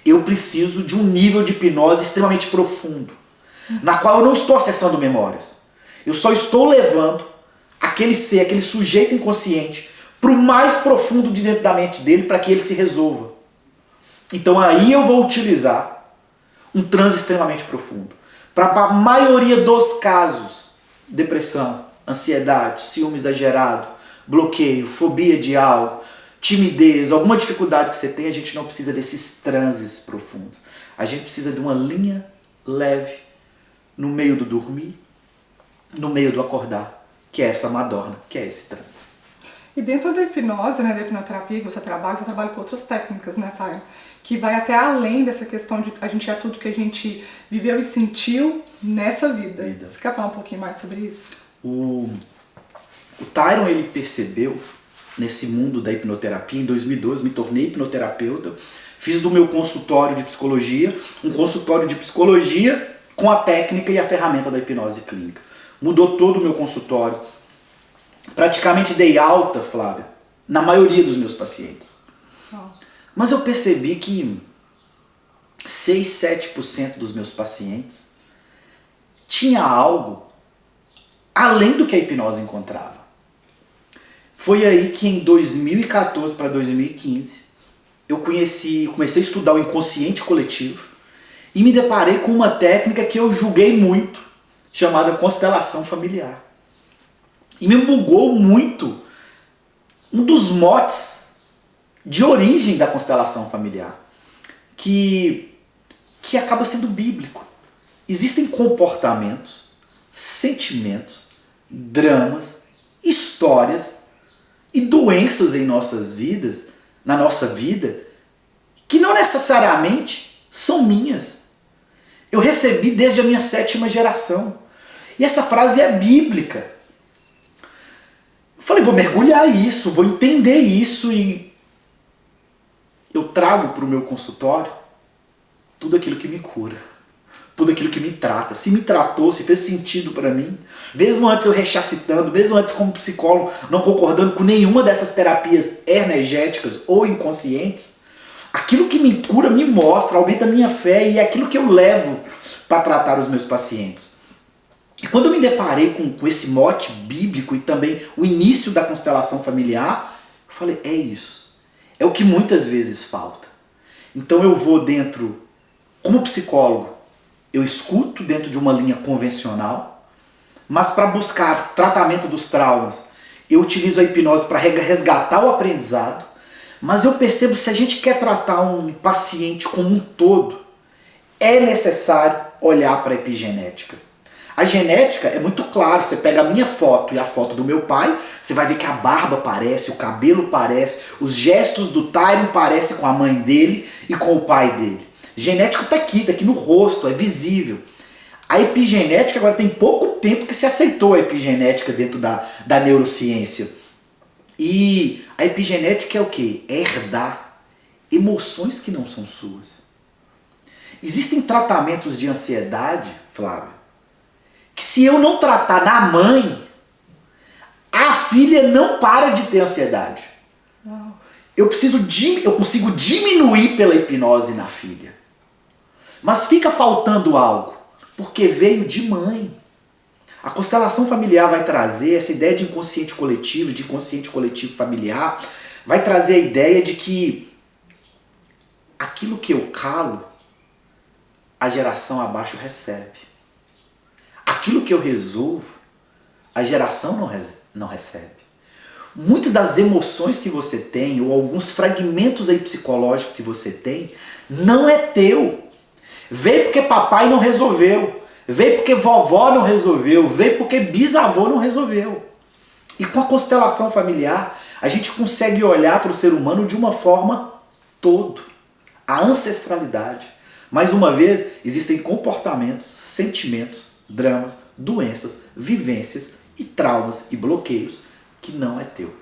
eu preciso de um nível de hipnose extremamente profundo, na qual eu não estou acessando memórias. Eu só estou levando aquele ser, aquele sujeito inconsciente, para o mais profundo de dentro da mente dele, para que ele se resolva. Então aí eu vou utilizar um transe extremamente profundo. Para a maioria dos casos, depressão, ansiedade, ciúme exagerado, bloqueio, fobia de algo, timidez, alguma dificuldade que você tem, a gente não precisa desses transes profundos. A gente precisa de uma linha leve no meio do dormir, no meio do acordar, que é essa madorna, que é esse transe. E dentro da hipnose, né, da hipnoterapia que você trabalha com outras técnicas, né, Thay? Que vai até além dessa questão de a gente é tudo que a gente viveu e sentiu nessa vida. Você quer falar um pouquinho mais sobre isso? O Tyron, ele percebeu nesse mundo da hipnoterapia. Em 2012 me tornei hipnoterapeuta, fiz do meu consultório de psicologia um consultório de psicologia com a técnica e a ferramenta da hipnose clínica. Mudou todo o meu consultório. Praticamente dei alta, Flávia, na maioria dos meus pacientes. Mas eu percebi que 6, 7% dos meus pacientes tinha algo além do que a hipnose encontrava. Foi aí que em 2014 para 2015 eu comecei a estudar o inconsciente coletivo e me deparei com uma técnica que eu julguei muito, chamada constelação familiar. E me bugou muito um dos motes de origem da constelação familiar, que acaba sendo bíblico. Existem comportamentos, sentimentos, dramas, histórias e doenças em nossas vidas, na nossa vida, que não necessariamente são minhas. Eu recebi desde a minha 7ª geração. E essa frase é bíblica. Eu falei, vou mergulhar isso, vou entender isso e eu trago para o meu consultório tudo aquilo que me cura, tudo aquilo que me trata. Se me tratou, se fez sentido para mim, mesmo antes eu rechacitando, mesmo antes como psicólogo não concordando com nenhuma dessas terapias energéticas ou inconscientes, aquilo que me cura me mostra, aumenta a minha fé e é aquilo que eu levo para tratar os meus pacientes. E quando eu me deparei com esse mote bíblico e também o início da constelação familiar, eu falei, é isso. É o que muitas vezes falta. Então eu vou dentro, como psicólogo, eu escuto dentro de uma linha convencional, mas para buscar tratamento dos traumas, eu utilizo a hipnose para resgatar o aprendizado, mas eu percebo que se a gente quer tratar um paciente como um todo, é necessário olhar para a epigenética. A genética é muito claro, você pega a minha foto e a foto do meu pai, você vai ver que a barba parece, o cabelo parece, os gestos do Tyron parecem com a mãe dele e com o pai dele. Genético está aqui no rosto, é visível. A epigenética agora tem pouco tempo que se aceitou a epigenética dentro da neurociência. E a epigenética é o quê? É herdar emoções que não são suas. Existem tratamentos de ansiedade, Flávia, que se eu não tratar na mãe, a filha não para de ter ansiedade. Eu consigo diminuir pela hipnose na filha. Mas fica faltando algo, porque veio de mãe. A constelação familiar vai trazer essa ideia de inconsciente coletivo familiar, vai trazer a ideia de que aquilo que eu calo, a geração abaixo recebe. Aquilo que eu resolvo, a geração não recebe. Muitas das emoções que você tem, ou alguns fragmentos aí psicológicos que você tem, não é teu. Veio porque papai não resolveu. Veio porque vovó não resolveu. Veio porque bisavô não resolveu. E com a constelação familiar, a gente consegue olhar para o ser humano de uma forma todo. A ancestralidade. Mais uma vez, existem comportamentos, sentimentos, dramas, doenças, vivências e traumas e bloqueios que não é teu.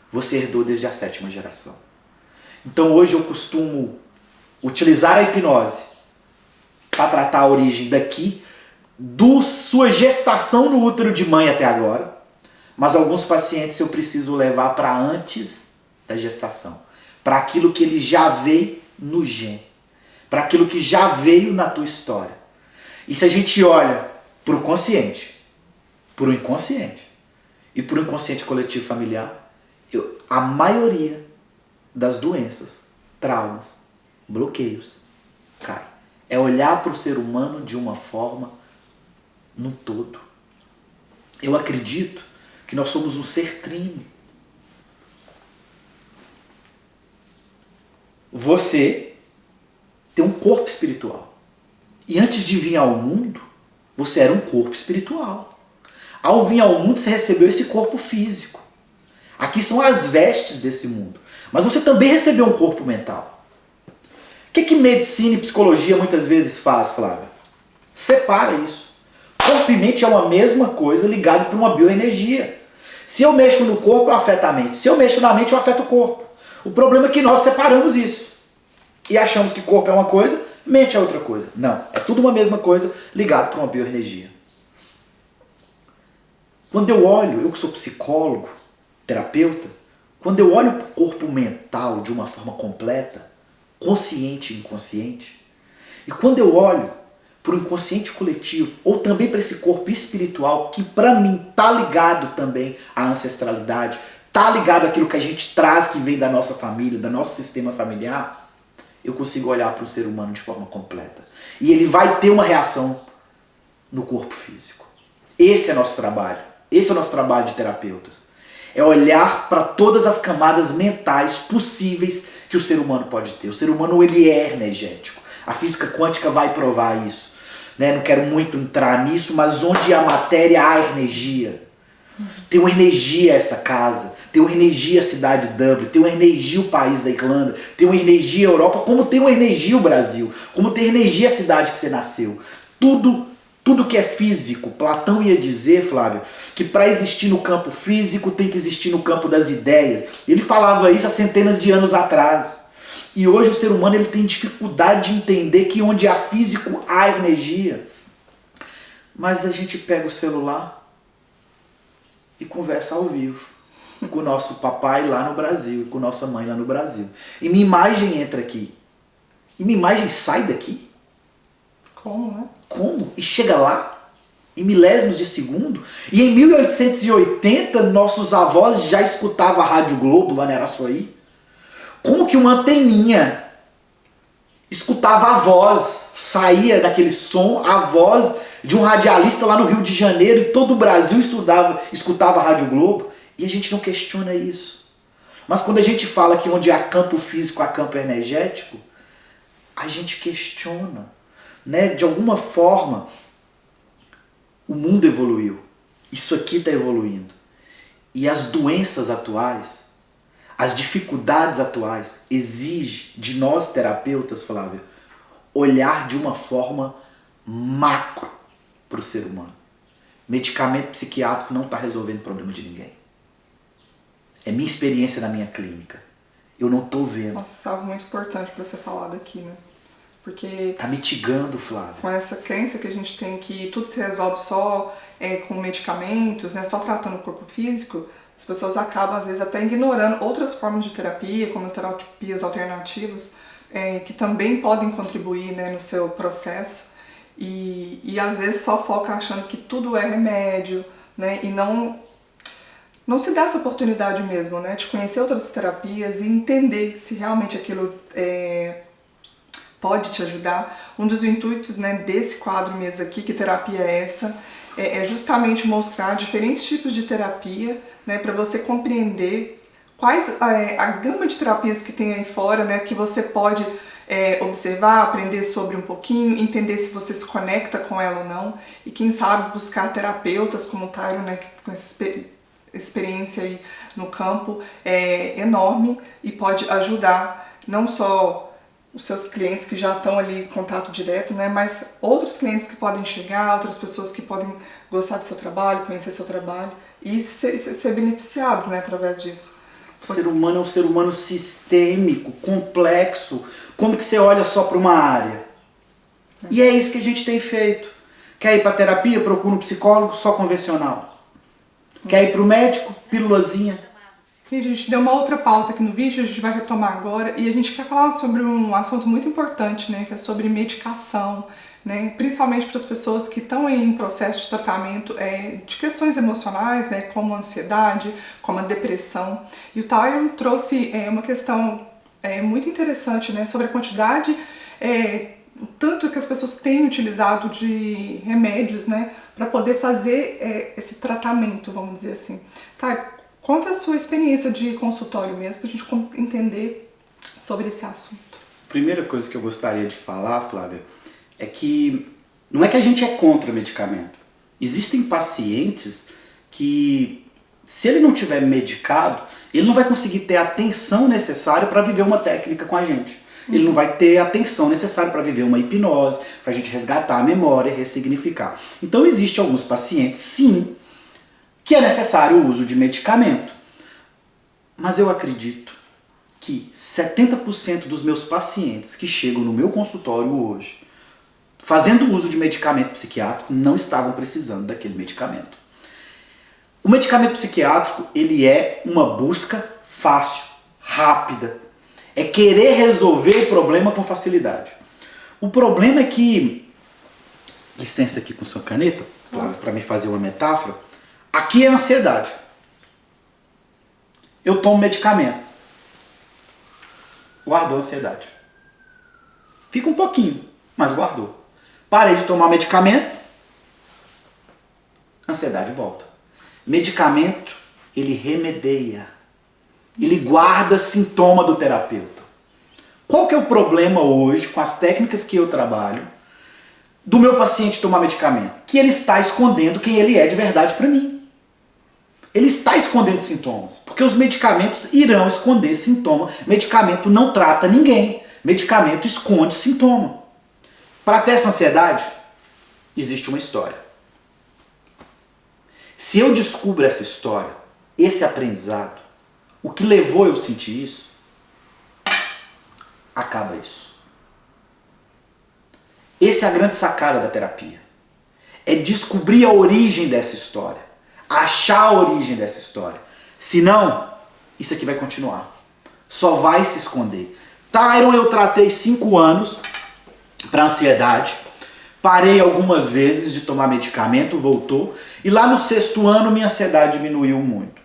Você herdou desde a 7ª geração. Então hoje eu costumo utilizar a hipnose para tratar a origem daqui, da sua gestação no útero de mãe até agora, mas alguns pacientes eu preciso levar para antes da gestação, para aquilo que ele já veio no gene, para aquilo que já veio na tua história. E se a gente olha para o consciente, para o inconsciente e para o inconsciente coletivo familiar, a maioria das doenças, traumas, bloqueios, cai. É olhar para o ser humano de uma forma no todo. Eu acredito que nós somos um ser trino. Você tem um corpo espiritual. E antes de vir ao mundo, você era um corpo espiritual. Ao vir ao mundo, você recebeu esse corpo físico. Aqui são as vestes desse mundo. Mas você também recebeu um corpo mental. O que medicina e psicologia muitas vezes faz, Flávia? Separa isso. Corpo e mente é uma mesma coisa ligado por uma bioenergia. Se eu mexo no corpo, eu afeto a mente. Se eu mexo na mente, eu afeto o corpo. O problema é que nós separamos isso. E achamos que corpo é uma coisa, mente é outra coisa. Não, é tudo uma mesma coisa ligado por uma bioenergia. Quando eu olho, eu que sou psicólogo, terapeuta, quando eu olho para o corpo mental de uma forma completa, consciente e inconsciente, e quando eu olho para o inconsciente coletivo, ou também para esse corpo espiritual, que para mim está ligado também à ancestralidade, está ligado àquilo que a gente traz, que vem da nossa família, do nosso sistema familiar, eu consigo olhar para o ser humano de forma completa. E ele vai ter uma reação no corpo físico. Esse é nosso trabalho. Esse é o nosso trabalho de terapeutas. É olhar para todas as camadas mentais possíveis que o ser humano pode ter. O ser humano, ele é energético. A física quântica vai provar isso. Né? Não quero muito entrar nisso, mas onde há matéria, há energia. Tem uma energia essa casa, tem uma energia a cidade de Dublin, tem uma energia o país da Irlanda, tem uma energia a Europa, como tem uma energia o Brasil, como tem energia a cidade que você nasceu. Tudo que é físico, Platão ia dizer, Flávio, que para existir no campo físico tem que existir no campo das ideias. Ele falava isso há centenas de anos atrás. E hoje o ser humano ele tem dificuldade de entender que onde há físico há energia. Mas a gente pega o celular e conversa ao vivo com o nosso papai lá no Brasil, com nossa mãe lá no Brasil. E minha imagem entra aqui. E minha imagem sai daqui. Como, né? Como? E chega lá, em milésimos de segundo. E em 1880, nossos avós já escutavam a Rádio Globo lá na Araçuaí. Como que uma anteninha escutava a voz, saía daquele som, a voz de um radialista lá no Rio de Janeiro, e todo o Brasil escutava a Rádio Globo, e a gente não questiona isso. Mas quando a gente fala que onde há campo físico, há campo energético, a gente questiona. Né? De alguma forma, o mundo evoluiu. Isso aqui está evoluindo. E as doenças atuais, as dificuldades atuais, exigem de nós terapeutas, Flávia, olhar de uma forma macro para o ser humano. Medicamento psiquiátrico não está resolvendo o problema de ninguém. É minha experiência na minha clínica. Eu não estou vendo. Nossa, isso é algo muito importante para ser falado aqui, né? Porque tá mitigando, Flávio. Com essa crença que a gente tem que tudo se resolve só com medicamentos, né, só tratando o corpo físico, as pessoas acabam às vezes até ignorando outras formas de terapia, como as terapias alternativas, que também podem contribuir, né, no seu processo, e às vezes só foca achando que tudo é remédio, né, e não se dá essa oportunidade mesmo, né, de conhecer outras terapias e entender se realmente aquilo pode te ajudar. Um dos intuitos, né, desse quadro mesmo aqui, que terapia é essa, é justamente mostrar diferentes tipos de terapia, né, para você compreender quais a gama de terapias que tem aí fora, né, que você pode observar, aprender sobre um pouquinho, entender se você se conecta com ela ou não, e quem sabe buscar terapeutas como o Tyron, né, com essa experiência aí no campo enorme, e pode ajudar não só os seus clientes que já estão ali em contato direto, né? Mas outros clientes que podem chegar, outras pessoas que podem gostar do seu trabalho, conhecer seu trabalho e ser beneficiados, né, através disso. O ser humano é um ser humano sistêmico, complexo. Como que você olha só para uma área? E é isso que a gente tem feito. Quer ir para terapia? Procura um psicólogo só convencional. Quer ir para o médico? Pílulazinha. E a gente deu uma outra pausa aqui no vídeo, a gente vai retomar agora e a gente quer falar sobre um assunto muito importante, né, que é sobre medicação, né, principalmente para as pessoas que estão em processo de tratamento de questões emocionais, né, como a ansiedade, como a depressão. E o Tyron trouxe uma questão muito interessante, né, sobre a quantidade, tanto que as pessoas têm utilizado de remédios, né, para poder fazer esse tratamento, vamos dizer assim. Tá? Conta a sua experiência de consultório mesmo, para a gente entender sobre esse assunto. Primeira coisa que eu gostaria de falar, Flávia, é que não é que a gente é contra medicamento. Existem pacientes que, se ele não tiver medicado, ele não vai conseguir ter a atenção necessária para viver uma técnica com a gente. Ele não vai ter a atenção necessária para viver uma hipnose, para a gente resgatar a memória, ressignificar. Então existem alguns pacientes, sim, que é necessário o uso de medicamento. Mas eu acredito que 70% dos meus pacientes que chegam no meu consultório hoje, fazendo uso de medicamento psiquiátrico, não estavam precisando daquele medicamento. O medicamento psiquiátrico, ele é uma busca fácil, rápida. É querer resolver o problema com facilidade. O problema é que, licença aqui com sua caneta, para me fazer uma metáfora, aqui é a ansiedade. Eu tomo medicamento. Guardou a ansiedade. Fica um pouquinho, mas guardou. Parei de tomar medicamento, a ansiedade volta. Medicamento, ele remedeia. Ele guarda sintoma do terapeuta. Qual que é o problema hoje com as técnicas que eu trabalho do meu paciente tomar medicamento? Que ele está escondendo quem ele é de verdade para mim. Ele está escondendo sintomas, porque os medicamentos irão esconder sintoma. Medicamento não trata ninguém. Medicamento esconde sintoma. Para ter essa ansiedade, existe uma história. Se eu descubro essa história, esse aprendizado, o que levou eu a sentir isso, acaba isso. Essa é a grande sacada da terapia. É descobrir a origem dessa história. Achar a origem dessa história. Senão, isso aqui vai continuar. Só vai se esconder. Tyron, eu tratei 5 anos para ansiedade. Parei algumas vezes de tomar medicamento, voltou. E lá no 6º ano, minha ansiedade diminuiu muito.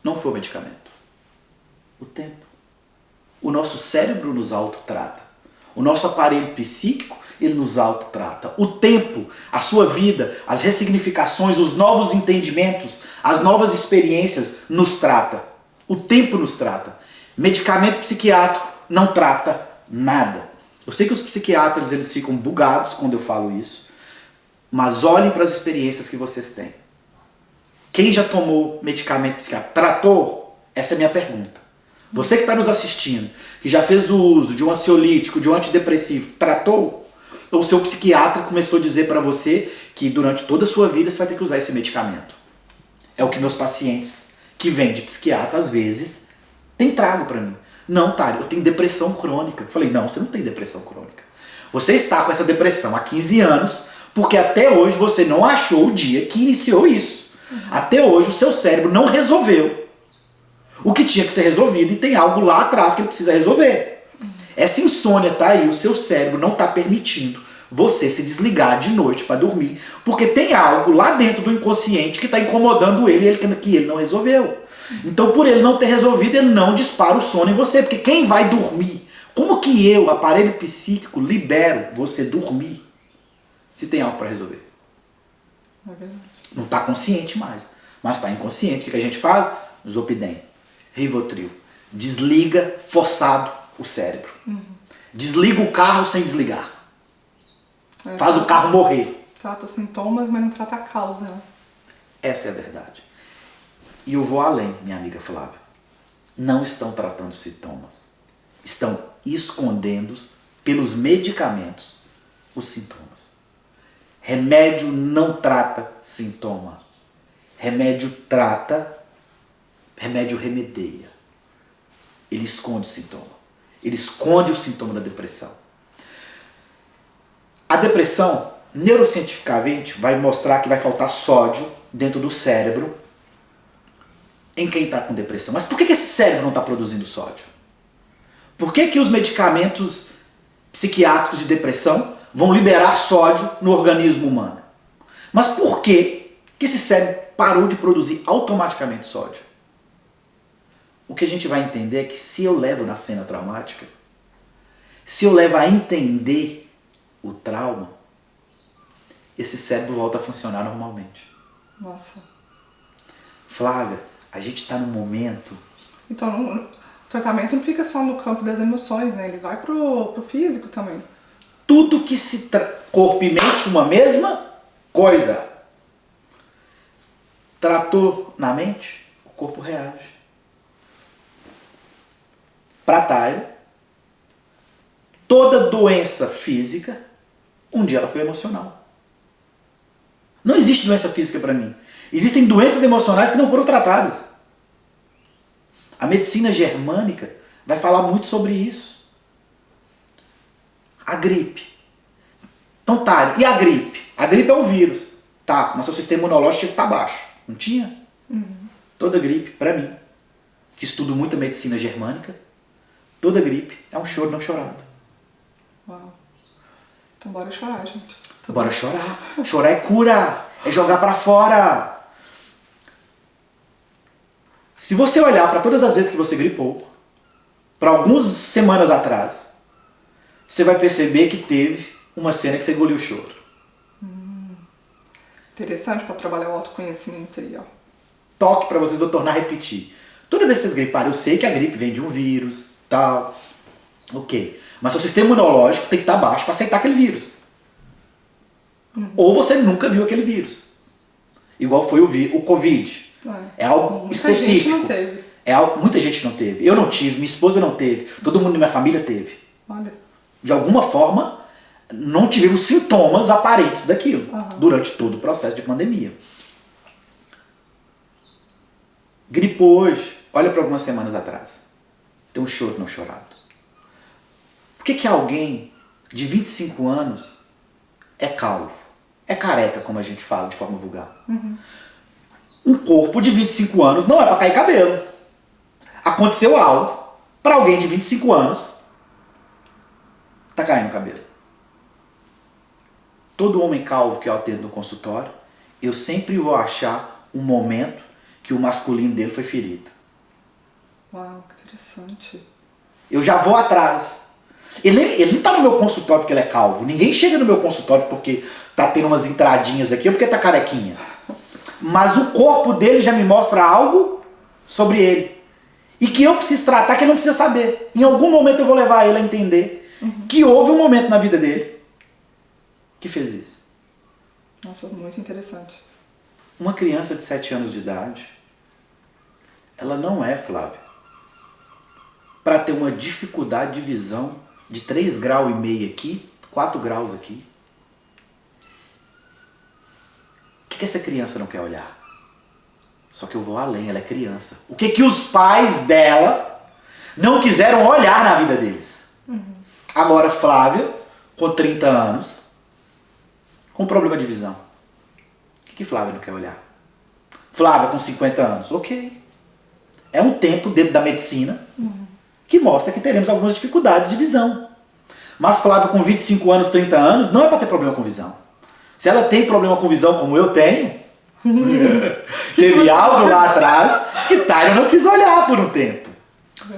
Não foi o medicamento. O tempo. O nosso cérebro nos autotrata. O nosso aparelho psíquico, ele nos autotrata. O tempo, a sua vida, as ressignificações, os novos entendimentos, as novas experiências nos trata. O tempo nos trata. Medicamento psiquiátrico não trata nada. Eu sei que os psiquiatras eles ficam bugados quando eu falo isso, mas olhem para as experiências que vocês têm. Quem já tomou medicamento psiquiátrico? Tratou? Essa é a minha pergunta. Você que está nos assistindo, que já fez o uso de um ansiolítico, de um antidepressivo, tratou? Ou o seu psiquiatra começou a dizer para você que durante toda a sua vida você vai ter que usar esse medicamento? É o que meus pacientes que vêm de psiquiatra, às vezes, têm trago para mim. Não, Tário, eu tenho depressão crônica. Eu falei, não, você não tem depressão crônica. Você está com essa depressão há 15 anos, porque até hoje você não achou o dia que iniciou isso. Até hoje o seu cérebro não resolveu o que tinha que ser resolvido e tem algo lá atrás que ele precisa resolver. Essa insônia tá aí, o seu cérebro não está permitindo você se desligar de noite para dormir, porque tem algo lá dentro do inconsciente que está incomodando ele e que ele não resolveu. Então, por ele não ter resolvido, ele não dispara o sono em você, porque quem vai dormir? Como que eu, aparelho psíquico, libero você dormir se tem algo para resolver? É verdade. Não está consciente mais, mas está inconsciente. O que a gente faz? Zopidem, Rivotril. Desliga forçado o cérebro. Desliga o carro sem desligar. Faz o carro morrer. Trata os sintomas, mas não trata a causa. Né? Essa é a verdade. E eu vou além, minha amiga Flávia. Não estão tratando sintomas. Estão escondendo pelos medicamentos os sintomas. Remédio não trata sintoma. Remédio remedeia. Ele esconde o sintoma. Ele esconde o sintoma da depressão. A depressão, neurocientificamente, vai mostrar que vai faltar sódio dentro do cérebro em quem está com depressão. Mas por que esse cérebro não está produzindo sódio? Por que os medicamentos psiquiátricos de depressão vão liberar sódio no organismo humano? Mas por que esse cérebro parou de produzir automaticamente sódio? O que a gente vai entender é que se eu levo na cena traumática, se eu levo a entender o trauma, esse cérebro volta a funcionar normalmente. Nossa. Flávia, a gente está num momento... Então, o tratamento não fica só no campo das emoções, né? Ele vai pro físico também. Tudo que se... Corpo e mente, uma mesma coisa. Tratou na mente, o corpo reage. Para Tairo, toda doença física, um dia ela foi emocional. Não existe doença física para mim. Existem doenças emocionais que não foram tratadas. A medicina germânica vai falar muito sobre isso. A gripe. Então, Tairo, e a gripe? A gripe é um vírus. Tá, mas seu sistema imunológico tinha que estar baixo. Não tinha? Toda gripe, para mim, que estudo muito a medicina germânica, toda gripe é um choro não chorado. Uau. Então bora chorar, gente. Bora chorar. Chorar é cura. É jogar pra fora. Se você olhar para todas as vezes que você gripou, para algumas semanas atrás, você vai perceber que teve uma cena que você engoliu o choro. Interessante para trabalhar o autoconhecimento aí, ó. Toque para vocês, vou tornar a repetir. Toda vez que vocês griparem, eu sei que a gripe vem de um vírus, tal. Ok. Mas seu sistema imunológico tem que estar baixo para aceitar aquele vírus. Ou você nunca viu aquele vírus. Igual foi o Covid. É algo muita específico. Gente não teve. Muita gente não teve. Eu não tive, minha esposa não teve, todo mundo da minha família teve. Olha. De alguma forma, não tivemos sintomas aparentes daquilo durante todo o processo de pandemia. Gripou hoje, olha para algumas semanas atrás. Tem um choro não chorado. Por que alguém de 25 anos é calvo? É careca, como a gente fala de forma vulgar. Um corpo de 25 anos não é para cair cabelo. Aconteceu algo para alguém de 25 anos, tá caindo cabelo. Todo homem calvo que eu atendo no consultório, eu sempre vou achar um momento que o masculino dele foi ferido. Uau, que interessante. Eu já vou atrás. Ele não tá no meu consultório porque ele é calvo. Ninguém chega no meu consultório porque tá tendo umas entradinhas aqui ou porque tá carequinha. Mas o corpo dele já me mostra algo sobre ele. E que eu preciso tratar, que ele não precisa saber. Em algum momento eu vou levar ele a entender que houve um momento na vida dele que fez isso. Nossa, muito interessante. Uma criança de 7 anos de idade, ela não é, Flávio, para ter uma dificuldade de visão de 3,5 graus aqui, 4 graus aqui. O que essa criança não quer olhar? Só que eu vou além, ela é criança. O que os pais dela não quiseram olhar na vida deles? Agora, Flávia, com 30 anos, com problema de visão. O que Flávia não quer olhar? Flávia, com 50 anos, ok. É um tempo dentro da medicina que mostra que teremos algumas dificuldades de visão. Mas Flávia, com 25 anos, 30 anos, não é para ter problema com visão. Se ela tem problema com visão como eu tenho, teve algo lá atrás que Tairo não quis olhar por um tempo.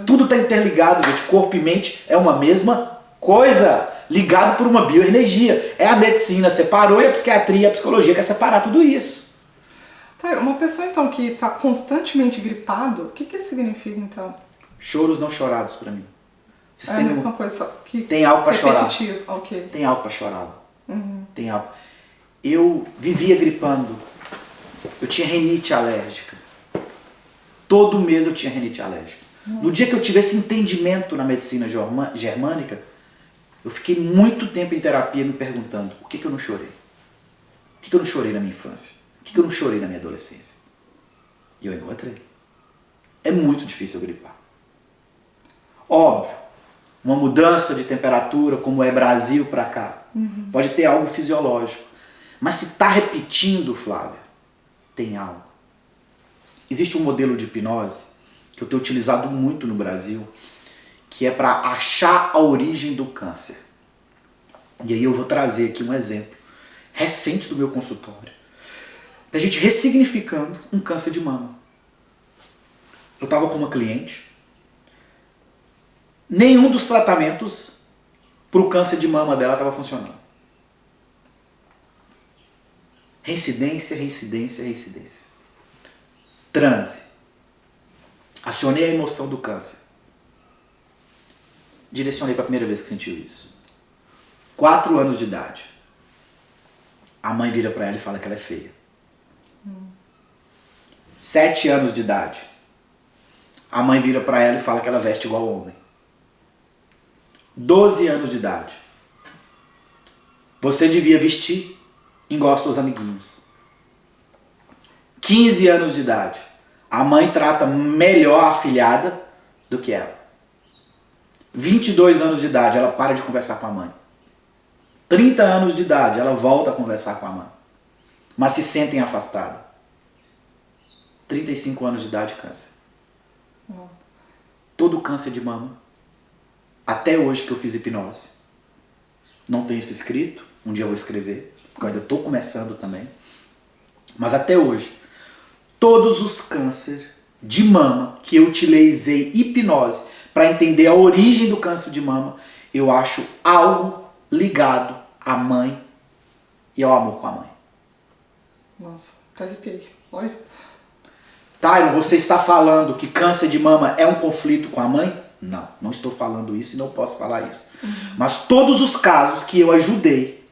Tudo está interligado, gente. Corpo e mente é uma mesma coisa, ligado por uma bioenergia. É a medicina separou e a psiquiatria e a psicologia quer separar tudo isso. Tairo, uma pessoa então que está constantemente gripado, o que isso significa então? Choros não chorados para mim. É a mesma coisa, só que tem algo para chorar. Okay. Tem algo para chorar. Tem algo. Eu vivia gripando. Eu tinha rinite alérgica. Todo mês eu tinha rinite alérgica. No dia que eu tive esse entendimento na medicina germânica, eu fiquei muito tempo em terapia me perguntando o que eu não chorei. O que eu não chorei na minha infância? O que eu não chorei na minha adolescência? E eu encontrei. É muito difícil eu gripar. Óbvio, uma mudança de temperatura, como é Brasil para cá, pode ter algo fisiológico. Mas se está repetindo, Flávia, tem algo. Existe um modelo de hipnose que eu tenho utilizado muito no Brasil, que é para achar a origem do câncer. E aí eu vou trazer aqui um exemplo recente do meu consultório, da gente ressignificando um câncer de mama. Eu estava com uma cliente, nenhum dos tratamentos para o câncer de mama dela estava funcionando. Reincidência, reincidência, reincidência. Transe. Acionei a emoção do câncer. Direcionei para a primeira vez que sentiu isso. 4 anos de idade. A mãe vira para ela e fala que ela é feia. 7 anos de idade. A mãe vira para ela e fala que ela veste igual homem. 12 anos de idade. Você devia vestir igual aos seus amiguinhos. 15 anos de idade. A mãe trata melhor a afilhada do que ela. 22 anos de idade, ela para de conversar com a mãe. 30 anos de idade, ela volta a conversar com a mãe. Mas se sentem afastadas. 35 anos de idade, câncer. Todo câncer de mama, até hoje que eu fiz hipnose, não tenho isso escrito, um dia eu vou escrever, porque eu ainda estou começando também, mas até hoje, todos os cânceres de mama que eu utilizei hipnose para entender a origem do câncer de mama, eu acho algo ligado à mãe e ao amor com a mãe. Nossa, até arrepiei. Olha. Tyron, você está falando que câncer de mama é um conflito com a mãe? Não, não estou falando isso e não posso falar isso. Mas todos os casos que eu ajudei,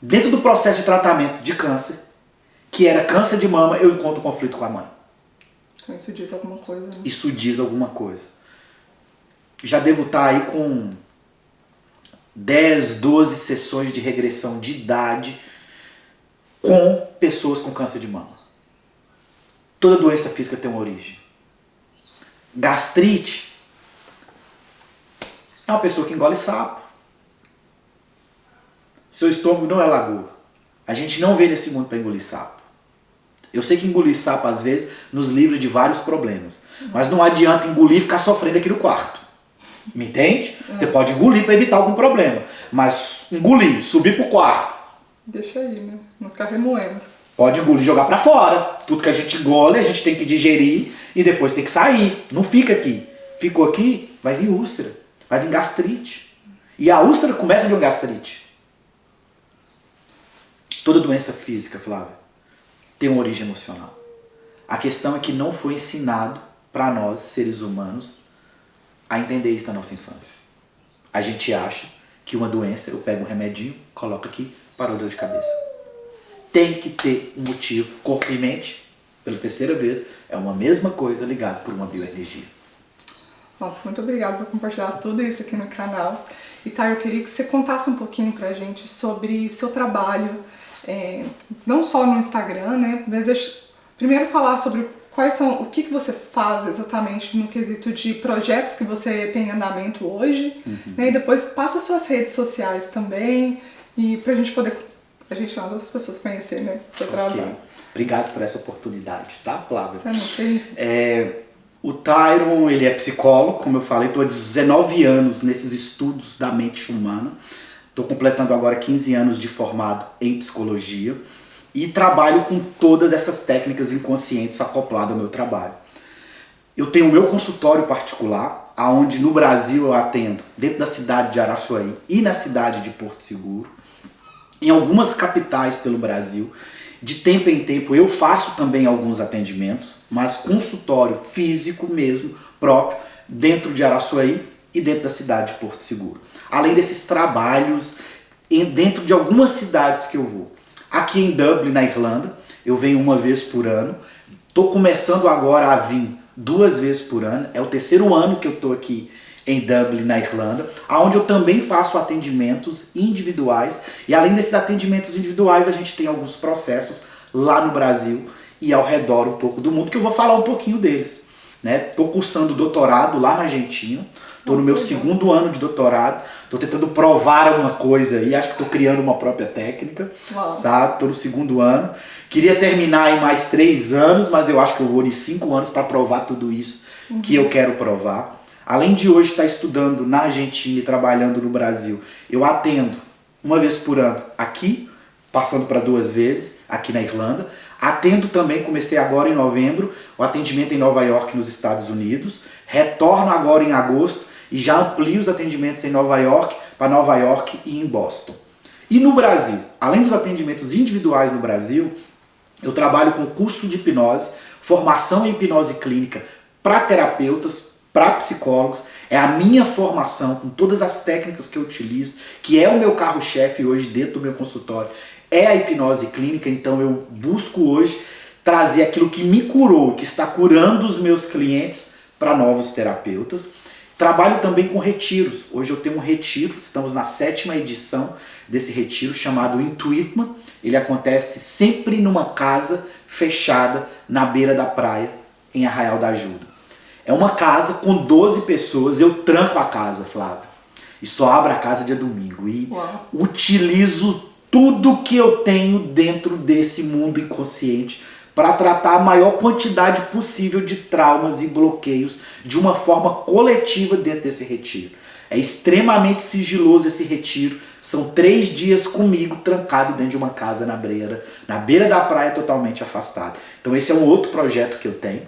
dentro do processo de tratamento de câncer, que era câncer de mama, eu encontro conflito com a mãe. Então isso diz alguma coisa, né? Isso diz alguma coisa. Já devo estar aí com 10, 12 sessões de regressão de idade com pessoas com câncer de mama. Toda doença física tem uma origem. Gastrite é uma pessoa que engole sapo. Seu estômago não é lagoa. A gente não vê nesse mundo para engolir sapo. Eu sei que engolir sapo às vezes nos livra de vários problemas. Mas não adianta engolir e ficar sofrendo aqui no quarto. Me entende? Você pode engolir para evitar algum problema. Mas engolir, subir pro quarto. Deixa aí, né? Não ficar remoendo. Pode engolir e jogar pra fora. Tudo que a gente engole, a gente tem que digerir e depois tem que sair. Não fica aqui. Ficou aqui, vai vir úlcera. Vai vir gastrite. E a úlcera começa de uma gastrite. Toda doença física, Flávia, tem uma origem emocional. A questão é que não foi ensinado para nós, seres humanos, a entender isso na nossa infância. A gente acha que uma doença, eu pego um remedinho, coloco aqui, parou de dor de cabeça. Tem que ter um motivo. Corpo e mente, pela terceira vez, é uma mesma coisa ligada por uma bioenergia. Nossa, muito obrigada por compartilhar tudo isso aqui no canal. E tá, eu queria que você contasse um pouquinho pra gente sobre seu trabalho, não só no Instagram, né? Mas primeiro falar sobre quais são, o que você faz exatamente no quesito de projetos que você tem em andamento hoje, né? E depois passa suas redes sociais também, e pra gente poder... A gente chama outras pessoas conhecer, né? Seu trabalho. Obrigado por essa oportunidade, tá, Flávia? Você não tem... O Tyron, ele é psicólogo, como eu falei, estou há 19 anos nesses estudos da mente humana. Estou completando agora 15 anos de formado em psicologia e trabalho com todas essas técnicas inconscientes acopladas ao meu trabalho. Eu tenho o meu consultório particular, onde no Brasil eu atendo dentro da cidade de Araçuaí e na cidade de Porto Seguro. Em algumas capitais pelo Brasil, de tempo em tempo eu faço também alguns atendimentos, mas consultório físico mesmo, próprio, dentro de Araçuaí e dentro da cidade de Porto Seguro. Além desses trabalhos dentro de algumas cidades que eu vou. Aqui em Dublin, na Irlanda, eu venho uma vez por ano. Estou começando agora a vir 2 vezes por ano. É o 3º ano que eu estou aqui em Dublin, na Irlanda, onde eu também faço atendimentos individuais. E além desses atendimentos individuais, a gente tem alguns processos lá no Brasil e ao redor um pouco do mundo, que eu vou falar um pouquinho deles. Estou cursando doutorado lá na Argentina, estou no meu 2º ano de doutorado, estou tentando provar uma coisa e acho que estou criando uma própria técnica, sabe? Estou no 2º ano. Queria terminar em mais 3 anos, mas eu acho que eu vou em 5 anos para provar tudo isso que eu quero provar. Além de hoje estar estudando na Argentina e trabalhando no Brasil, eu atendo 1 vez por ano aqui, passando para 2 vezes aqui na Irlanda. Atendo também, comecei agora em novembro, o atendimento em Nova York, nos Estados Unidos. Retorno agora em agosto e já amplio os atendimentos em Nova York, para Nova York e em Boston. E no Brasil, além dos atendimentos individuais no Brasil, eu trabalho com curso de hipnose, formação em hipnose clínica para terapeutas, para psicólogos. É a minha formação com todas as técnicas que eu utilizo, que é o meu carro-chefe hoje dentro do meu consultório. É a hipnose clínica, então eu busco hoje trazer aquilo que me curou, que está curando os meus clientes para novos terapeutas. Trabalho também com retiros. Hoje eu tenho um retiro, estamos na 7ª edição desse retiro chamado Intuitma. Ele acontece sempre numa casa fechada na beira da praia, em Arraial da Ajuda. É uma casa com 12 pessoas, eu tranco a casa, Flávia, e só abro a casa dia domingo. E utilizo tudo que eu tenho dentro desse mundo inconsciente para tratar a maior quantidade possível de traumas e bloqueios de uma forma coletiva dentro desse retiro. É extremamente sigiloso esse retiro. São 3 dias comigo trancado dentro de uma casa na beira da praia, totalmente afastado. Então esse é um outro projeto que eu tenho.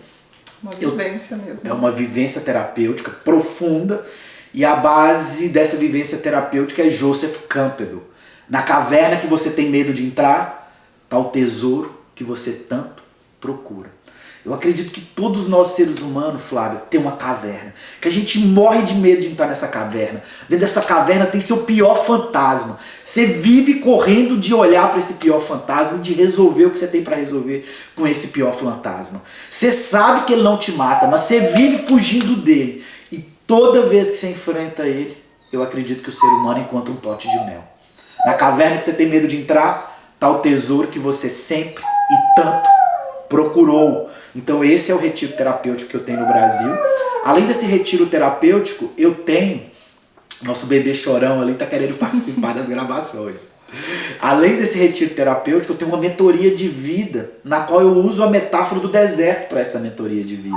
Uma vivência mesmo. É uma vivência terapêutica profunda. E a base dessa vivência terapêutica é Joseph Campbell. Na caverna que você tem medo de entrar, está o tesouro que você tanto procura. Eu acredito que todos nós seres humanos, Flávia, tem uma caverna. Que a gente morre de medo de entrar nessa caverna. Dentro dessa caverna tem seu pior fantasma. Você vive correndo de olhar para esse pior fantasma e de resolver o que você tem para resolver com esse pior fantasma. Você sabe que ele não te mata, mas você vive fugindo dele. E toda vez que você enfrenta ele, eu acredito que o ser humano encontra um pote de mel. Na caverna que você tem medo de entrar, está o tesouro que você sempre e tanto procurou. Então esse é o retiro terapêutico que eu tenho no Brasil. Além desse retiro terapêutico, eu tenho... Nosso bebê chorão ali está querendo participar das gravações. Além desse retiro terapêutico, eu tenho uma mentoria de vida, na qual eu uso a metáfora do deserto para essa mentoria de vida.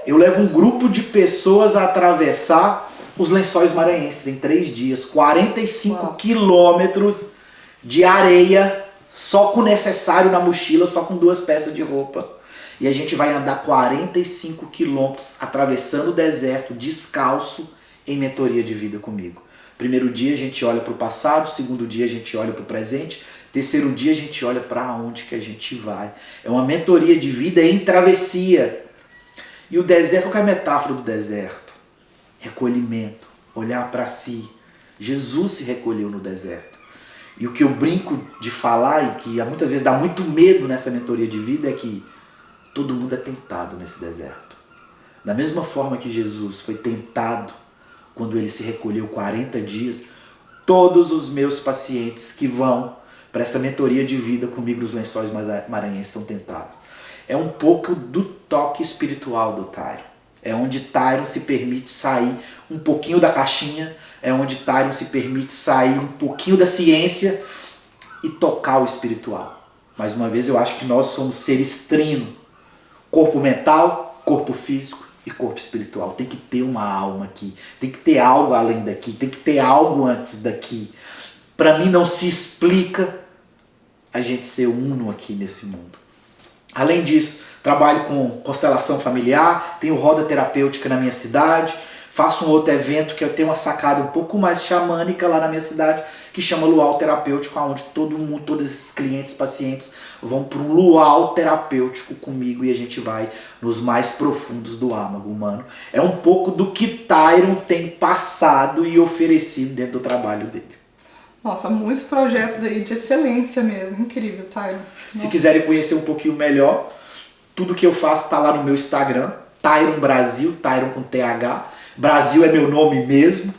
Eu levo um grupo de pessoas a atravessar os Lençóis Maranhenses em 3 dias, 45 quilômetros de areia, só com o necessário na mochila, só com 2 peças de roupa. E a gente vai andar 45 quilômetros atravessando o deserto, descalço, em mentoria de vida comigo. 1º dia a gente olha para o passado, 2º dia a gente olha para o presente, 3º dia a gente olha para onde que a gente vai. É uma mentoria de vida em travessia. E o deserto, qual é a metáfora do deserto? Recolhimento, olhar para si. Jesus se recolheu no deserto. E o que eu brinco de falar e que muitas vezes dá muito medo nessa mentoria de vida é que todo mundo é tentado nesse deserto. Da mesma forma que Jesus foi tentado quando ele se recolheu 40 dias, todos os meus pacientes que vão para essa mentoria de vida comigo nos Lençóis Maranhenses são tentados. É um pouco do toque espiritual do Tyron. É onde Tyron se permite sair um pouquinho da caixinha, é onde Tyron se permite sair um pouquinho da ciência e tocar o espiritual. Mais uma vez, eu acho que nós somos seres trino. Corpo mental, corpo físico e corpo espiritual. Tem que ter uma alma aqui. Tem que ter algo além daqui. Tem que ter algo antes daqui. Para mim não se explica a gente ser uno aqui nesse mundo. Além disso, trabalho com constelação familiar, tenho roda terapêutica na minha cidade, faço um outro evento que eu tenho uma sacada um pouco mais xamânica lá na minha cidade, que chama Luau Terapêutico, onde todo mundo, todos esses clientes, pacientes vão para um luau terapêutico comigo e a gente vai nos mais profundos do âmago humano. É um pouco do que Tyron tem passado e oferecido dentro do trabalho dele. Nossa, muitos projetos aí de excelência mesmo. Incrível, Tyron. Se quiserem conhecer um pouquinho melhor, Tudo que eu faço está lá no meu Instagram, Tyron Brasil, Tyron com TH. Brasil é meu nome mesmo.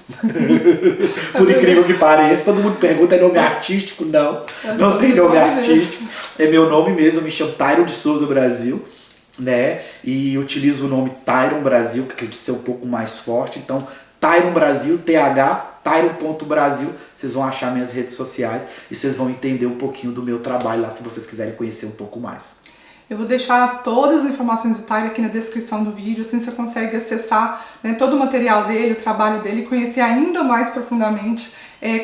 Por incrível que pareça, todo mundo pergunta, é nome artístico? Não, não tem nome artístico. É meu nome mesmo, eu me chamo Tyron de Souza Brasil, né? E utilizo o nome Tyron Brasil, que acredito ser um pouco mais forte. Então, Tyron Brasil, TH, Tyron.Brasil. Vocês vão achar minhas redes sociais e vocês vão entender um pouquinho do meu trabalho lá, se vocês quiserem conhecer um pouco mais. Eu vou deixar todas as informações do Tyron aqui na descrição do vídeo, assim você consegue acessar, né, todo o material dele, o trabalho dele, e conhecer ainda mais profundamente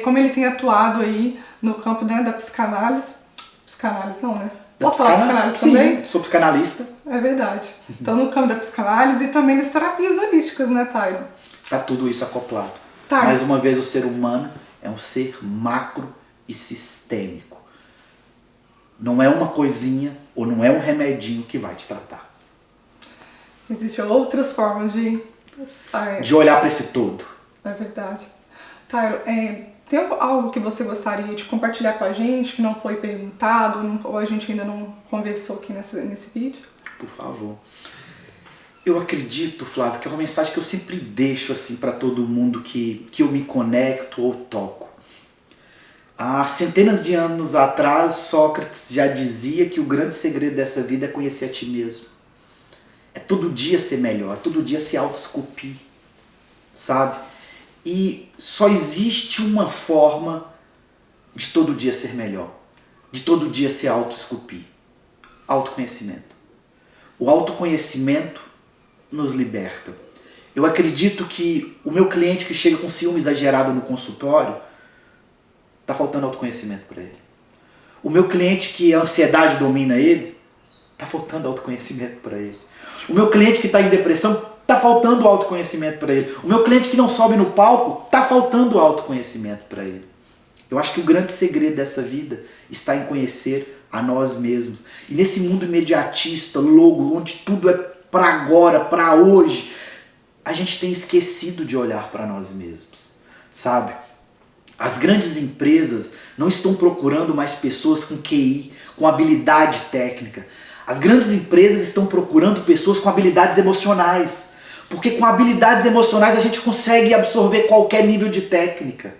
como ele tem atuado aí no campo, né, da psicanálise. Psicanálise não, né? Posso falar psicanálise também? Sim, sou psicanalista. É verdade. Então no campo da psicanálise e também das terapias holísticas, né, Tyron? Tá tudo isso acoplado. Tá. Mais uma vez, o ser humano é um ser macro e sistêmico. Não é uma coisinha ou não é um remedinho que vai te tratar. Existem outras formas de olhar para esse todo. É verdade. Tyron, tem algo que você gostaria de compartilhar com a gente, que não foi perguntado, ou a gente ainda não conversou aqui nesse vídeo? Por favor. Eu acredito, Flávio, que é uma mensagem que eu sempre deixo assim para todo mundo que eu me conecto ou toco. Há centenas de anos atrás, Sócrates já dizia que o grande segredo dessa vida é conhecer a ti mesmo. É todo dia ser melhor, é todo dia se auto-esculpir, sabe? E só existe uma forma de todo dia ser melhor, de todo dia se auto-esculpir. Autoconhecimento. O autoconhecimento nos liberta. Eu acredito que o meu cliente que chega com ciúme exagerado no consultório, está faltando autoconhecimento para ele. O meu cliente que a ansiedade domina ele, está faltando autoconhecimento para ele. O meu cliente que está em depressão, está faltando autoconhecimento para ele. O meu cliente que não sobe no palco, está faltando autoconhecimento para ele. Eu acho que o grande segredo dessa vida está em conhecer a nós mesmos. E nesse mundo imediatista, louco, onde tudo é para agora, para hoje, a gente tem esquecido de olhar para nós mesmos, sabe? As grandes empresas não estão procurando mais pessoas com QI, com habilidade técnica. As grandes empresas estão procurando pessoas com habilidades emocionais. Porque com habilidades emocionais a gente consegue absorver qualquer nível de técnica.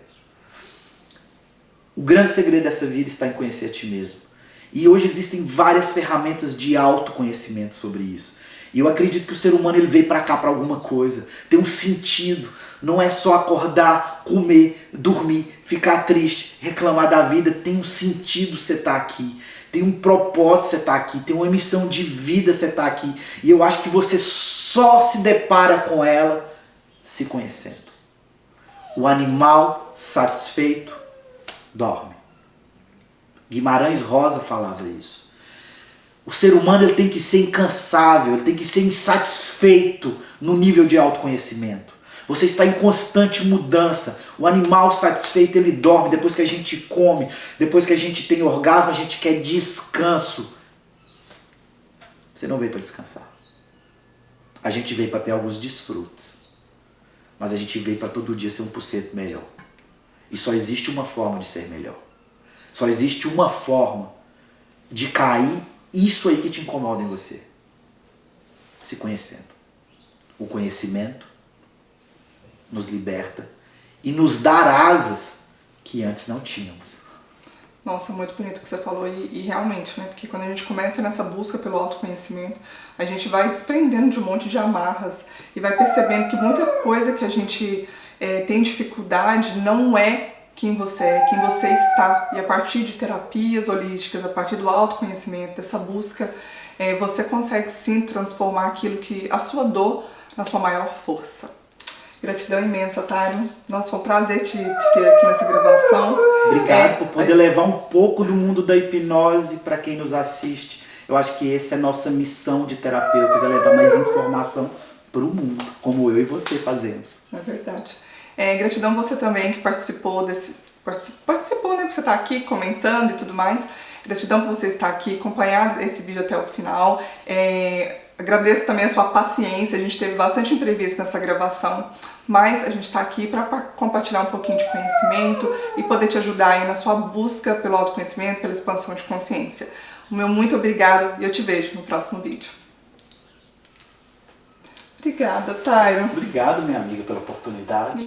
O grande segredo dessa vida está em conhecer a ti mesmo. E hoje existem várias ferramentas de autoconhecimento sobre isso. E eu acredito que o ser humano ele veio para cá para alguma coisa. Tem um sentido. Não é só acordar, comer, dormir, ficar triste, reclamar da vida. Tem um sentido você estar aqui. Tem um propósito você estar aqui. Tem uma missão de vida você estar aqui. E eu acho que você só se depara com ela se conhecendo. O animal satisfeito dorme. Guimarães Rosa falava isso. O ser humano ele tem que ser incansável, ele tem que ser insatisfeito no nível de autoconhecimento. Você está em constante mudança. O animal satisfeito, ele dorme. Depois que a gente come, depois que a gente tem orgasmo, a gente quer descanso. Você não veio para descansar. A gente veio para ter alguns desfrutes. Mas a gente veio para todo dia ser 1% melhor. E só existe uma forma de ser melhor. Só existe uma forma de cair isso aí que te incomoda em você. Se conhecendo. O conhecimento nos liberta e nos dá asas que antes não tínhamos. Nossa, muito bonito o que você falou e realmente, né? Porque quando a gente começa nessa busca pelo autoconhecimento, a gente vai desprendendo de um monte de amarras e vai percebendo que muita coisa que a gente tem dificuldade não é quem você é, quem você está. E a partir de terapias holísticas, a partir do autoconhecimento, dessa busca, você consegue sim transformar aquilo que a sua dor na sua maior força. Gratidão imensa, Tyron. Nossa, foi um prazer te ter aqui nessa gravação. Obrigado por poder levar um pouco do mundo da hipnose para quem nos assiste. Eu acho que essa é a nossa missão de terapeutas, é levar mais informação para o mundo, como eu e você fazemos. É verdade. Gratidão você também que participou, né? Porque você está aqui comentando e tudo mais. Gratidão por você estar aqui, acompanhar esse vídeo até o final. Agradeço também a sua paciência, a gente teve bastante imprevisto nessa gravação, mas a gente está aqui para compartilhar um pouquinho de conhecimento e poder te ajudar aí na sua busca pelo autoconhecimento, pela expansão de consciência. O meu muito obrigado e eu te vejo no próximo vídeo. Obrigada, Tairo. Obrigado, minha amiga, pela oportunidade.